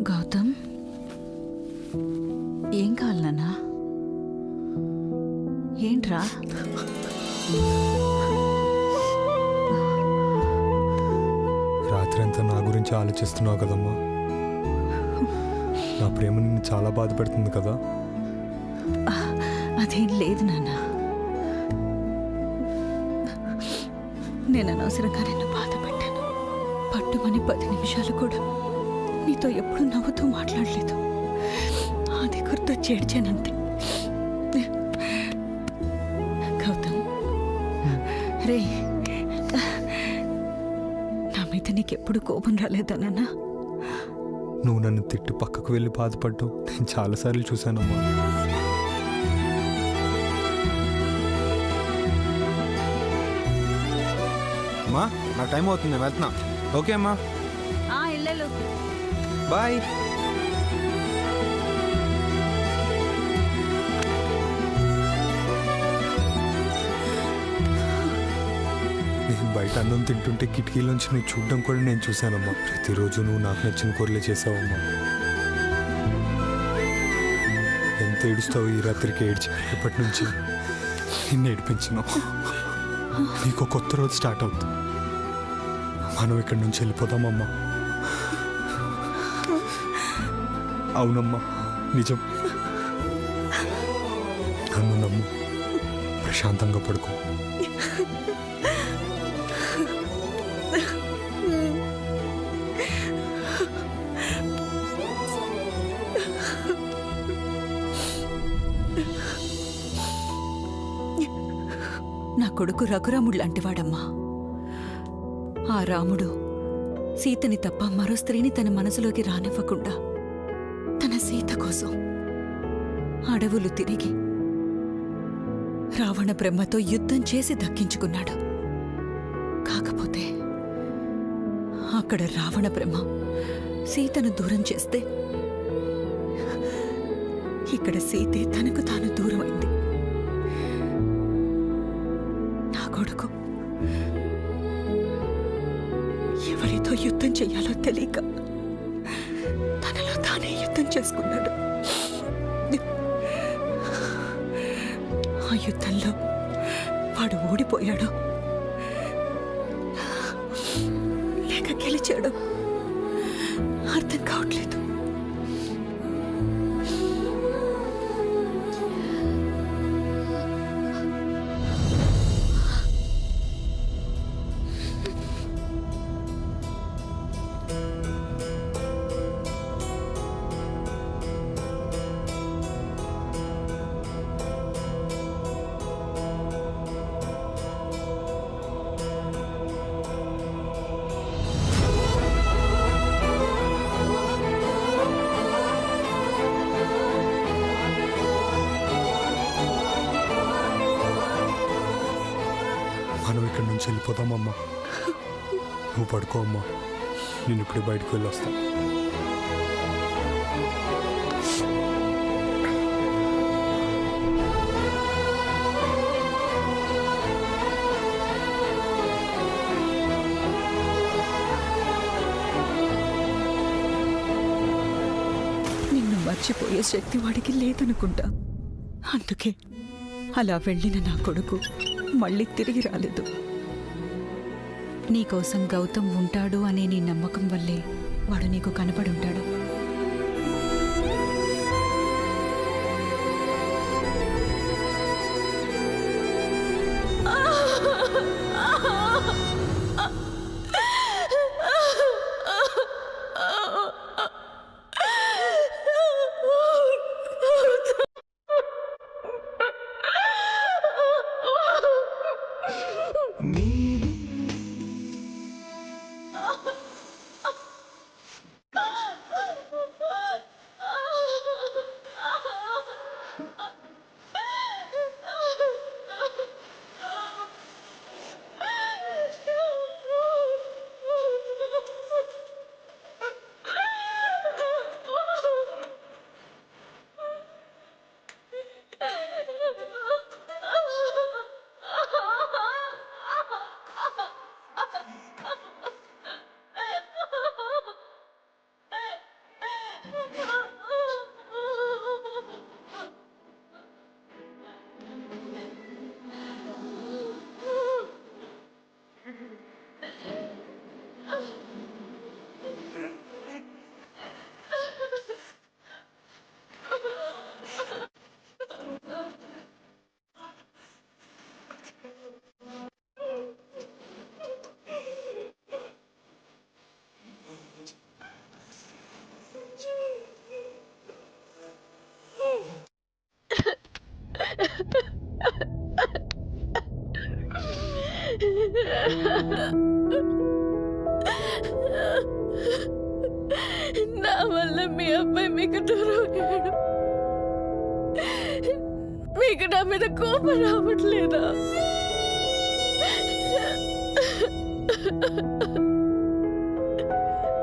గౌతమ్, ఏం కావాలన్నా? ఏంట్రా? రాత్రి అంతా నా గురించి ఆలోచిస్తున్నావు కదమ్మా. నా ప్రేమ నిన్ను చాలా బాధ పెడుతుంది కదా. అదేం లేదు నాన్న. నేను అనవసరంగా నిన్ను బాధ పెట్టాను. పట్టుమని 10 నిమిషాలు కూడా నీతో ఎప్పుడు నవ్వుతూ మాట్లాడలేదు. అది గుర్తొచ్చి ఏడ్చానంతే. గౌతమ్, రే, నా మీద నీకెప్పుడు కోపం రాలేదా నాన్న? నువ్వు నన్ను తిట్టి పక్కకు వెళ్ళి బాధపడ్డావు నేను చాలాసార్లు చూశానమ్మా. అమ్మా, నా టైం అవుతుంది, నేను వెళ్తున్నా. ఓకే అమ్మా, ఇల్లెలు బాయ్. నేను బయట అన్నం తింటుంటే కిటికీలోంచి నువ్వు చూడడం కూడా నేను చూశానమ్మా. ప్రతిరోజు నువ్వు నాకు నచ్చిన కూరలే చేసావమ్మా. ఎంత ఏడుస్తావు ఈ రాత్రికి ఏడ్చి రేపటి నుంచి నిన్ను ఏడిపించను. నీకు కొత్త రోజు స్టార్ట్ అవుతుంది. మనం ఇక్కడి నుంచి వెళ్ళిపోదామమ్మా. అవునమ్మా, నిజం. నన్ను నమ్ము, ప్రశాంతంగా పడుకో. నా కొడుకు రఘురాముడు లాంటివాడమ్మా. ఆ రాముడు సీతని తప్ప మరో స్త్రీని తన మనసులోకి రానివ్వకుండా తన సీత కోసం అడవులు తిరిగి రావణ బ్రహ్మతో యుద్ధం చేసి దక్కించుకున్నాడు. కాకపోతే అక్కడ రావణ బ్రహ్మ సీతను దూరం చేస్తే ఇక్కడ సీతే తనకు తాను దూరమైంది. నా కొడుకు ఎవరితో యుద్ధం చెయ్యాలో తెలియక తనలో తానే యుద్ధం చేసుకున్నాడు. ఆ యుద్ధంలో వాడు ఓడిపోయాడు లేక గెలిచాడు అర్థం కావట్లేదు. మనం ఇక్కడి నుంచి వెళ్ళిపోదామమ్మా. నువ్వు పడుకో అమ్మా, నేను ఇప్పుడే బయటకు వెళ్ళి వస్తా. నిన్ను మర్చిపోయే శక్తి వాడికి లేదనుకుంటా. అందుకే అలా వెళ్ళిన నా కొడుకు మళ్ళీ తిరిగి రాలేదు. నీకోసం గౌతమ్ ఉంటాడు అనే నీ నమ్మకం వల్లే వాడు నీకు కనపడి ఉంటాడు. వల్ల మీ అబ్బాయి మీకు దూరం అయ్యాడు. మీకు నా మీద కోపం రావట్లేదా?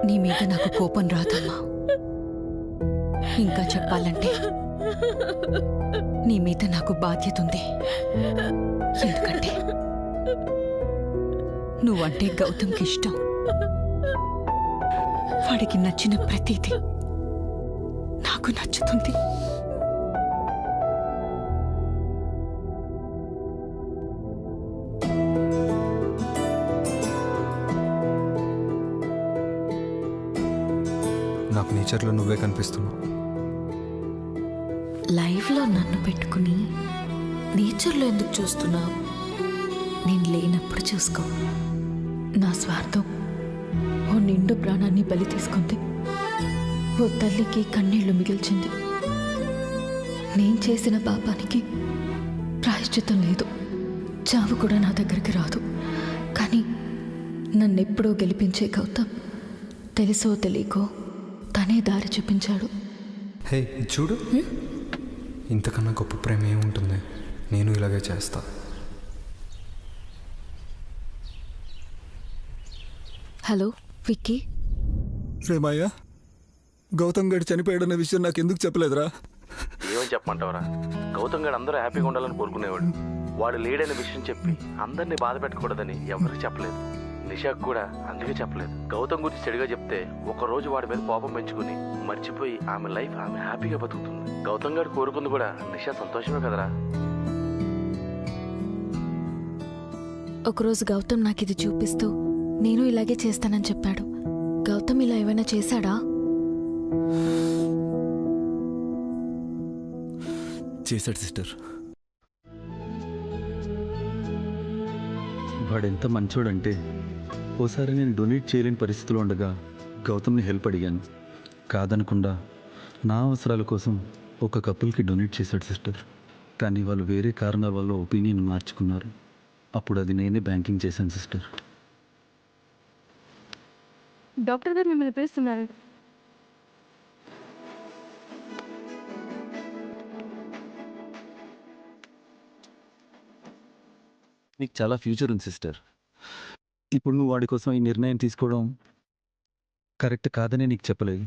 నీ మీద నాకు కోపం రాదమ్మా. ఇంకా చెప్పాలంటే నీ మీద నాకు బాధ్యత ఉంది. ఎందుకంటే నువ్వంటే గౌతమ్కి ఇష్టం. వాడికి నచ్చిన ప్రతిదీ నాకు నచ్చుతుంది. నాకు నేచర్లో నువ్వే కనిపిస్తున్నావు. లైఫ్లో నన్ను పెట్టుకుని నేచర్లో ఎందుకు చూస్తున్నావు? నేను లేనప్పుడు చూసుకో. నా స్వార్థం ఓ నిండు ప్రాణాన్ని బలి తీసుకుంది. ఓ తల్లికి కన్నీళ్లు మిగిల్చింది. నేను చేసిన పాపానికి ప్రాయశ్చిత్తం లేదు. చావు కూడా నా దగ్గరికి రాదు. కానీ నన్నెప్పుడో గెలిపించే గౌతమ్ తెలుసో తెలియకో తనే దారి చూపించాడు. హే చూడు, ఇంతకన్నా గొప్ప ప్రేమ ఏముంటుంది? నేను ఇలాగే చేస్తా. హలో విక్కీ. రేమయ్య, గౌతమ్ గడి చనిపోయాడన్న విషయం నాకు ఎందుకు చెప్పలేదురా? ఏమని చెప్పమంటావరా? గౌతమ్ గడు అందరూ హ్యాపీగా ఉండాలని కోరుకునేవాడు. వాడు లేడైన విషయం చెప్పి అందరినీ బాధ పెట్టకూడదని ఎవరికి చెప్పలేదు. నిషాకు కూడా అందుకే చెప్పలేదు. గౌతమ్ గురించి చెడుగా చెప్తే ఒకరోజు వాడి మీద కోపం పెంచుకుని మర్చిపోయి ఆమె లైఫ్ ఆమె హ్యాపీగా బతుకుతుంది. గౌతమ్ గారు కోరుకుంది కూడా నిషా సంతోషమే కదరా. ఒకరోజు గౌతమ్ నాకు ఇది చూపిస్తూ నేను ఇలాగే చేస్తానని చెప్పాడు. గౌతమ్ ఇలా ఏమైనా చేశాడా? చేశాడు సిస్టర్. వాడెంత మంచోడంటే ఓసారి నేను డొనేట్ చేయలేని పరిస్థితిలో ఉండగా గౌతమ్ని హెల్ప్ అడిగాను. కాదనకుండా నా అవసరాల కోసం ఒక కపుల్కి డొనేట్ చేశాడు సిస్టర్. కానీ వాళ్ళు వేరే కారణాల వల్ల ఒపీనియన్ మార్చుకున్నారు. అప్పుడు అది నేనే బ్యాంకింగ్ చేశాను సిస్టర్. డాక్టర్ గారు మిమ్మల్ని పిలుస్తున్నారు. నీకు చాలా ఫ్యూచర్ ఉంది సిస్టర్. ఇప్పుడు నువ్వు వాడి కోసం ఈ నిర్ణయం తీసుకోవడం కరెక్ట్ కాదని నీకు చెప్పలేదు.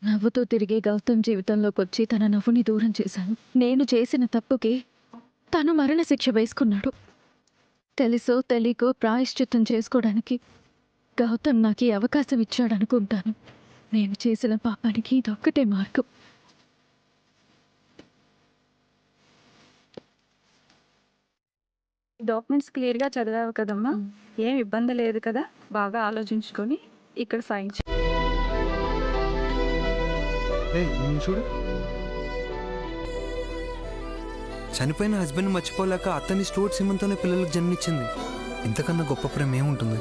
నవ్వుతూ తిరిగే గౌతమ్ జీవితంలోకి వచ్చి తన నవ్వుని దూరం చేశాను. నేను చేసిన తప్పుకి తను మరణశిక్ష వేసుకున్నాడు. తెలుసో తెలియకో ప్రాయశ్చిత్తం చేసుకోవడానికి గౌతమ్ నాకు ఈ అవకాశం ఇచ్చాడనుకుంటాను. నేను చేసిన పాపానికి ఇదొక్కటే మార్గం. డాక్యుమెంట్స్ క్లియర్గా చదివావు కదమ్మా? ఏం ఇబ్బంది లేదు కదా? బాగా ఆలోచించుకొని ఇక్కడ సైన్ చూడు, చనిపోయిన హస్బెండ్ మర్చిపోలేక అతని స్టూవర్ట్ సిమంతోనే పిల్లలకు జన్మించింది. ఇంతకన్నా గొప్ప ప్రేమ ఏముంటుంది?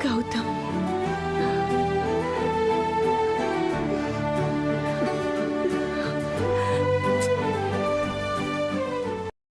గౌతమ్,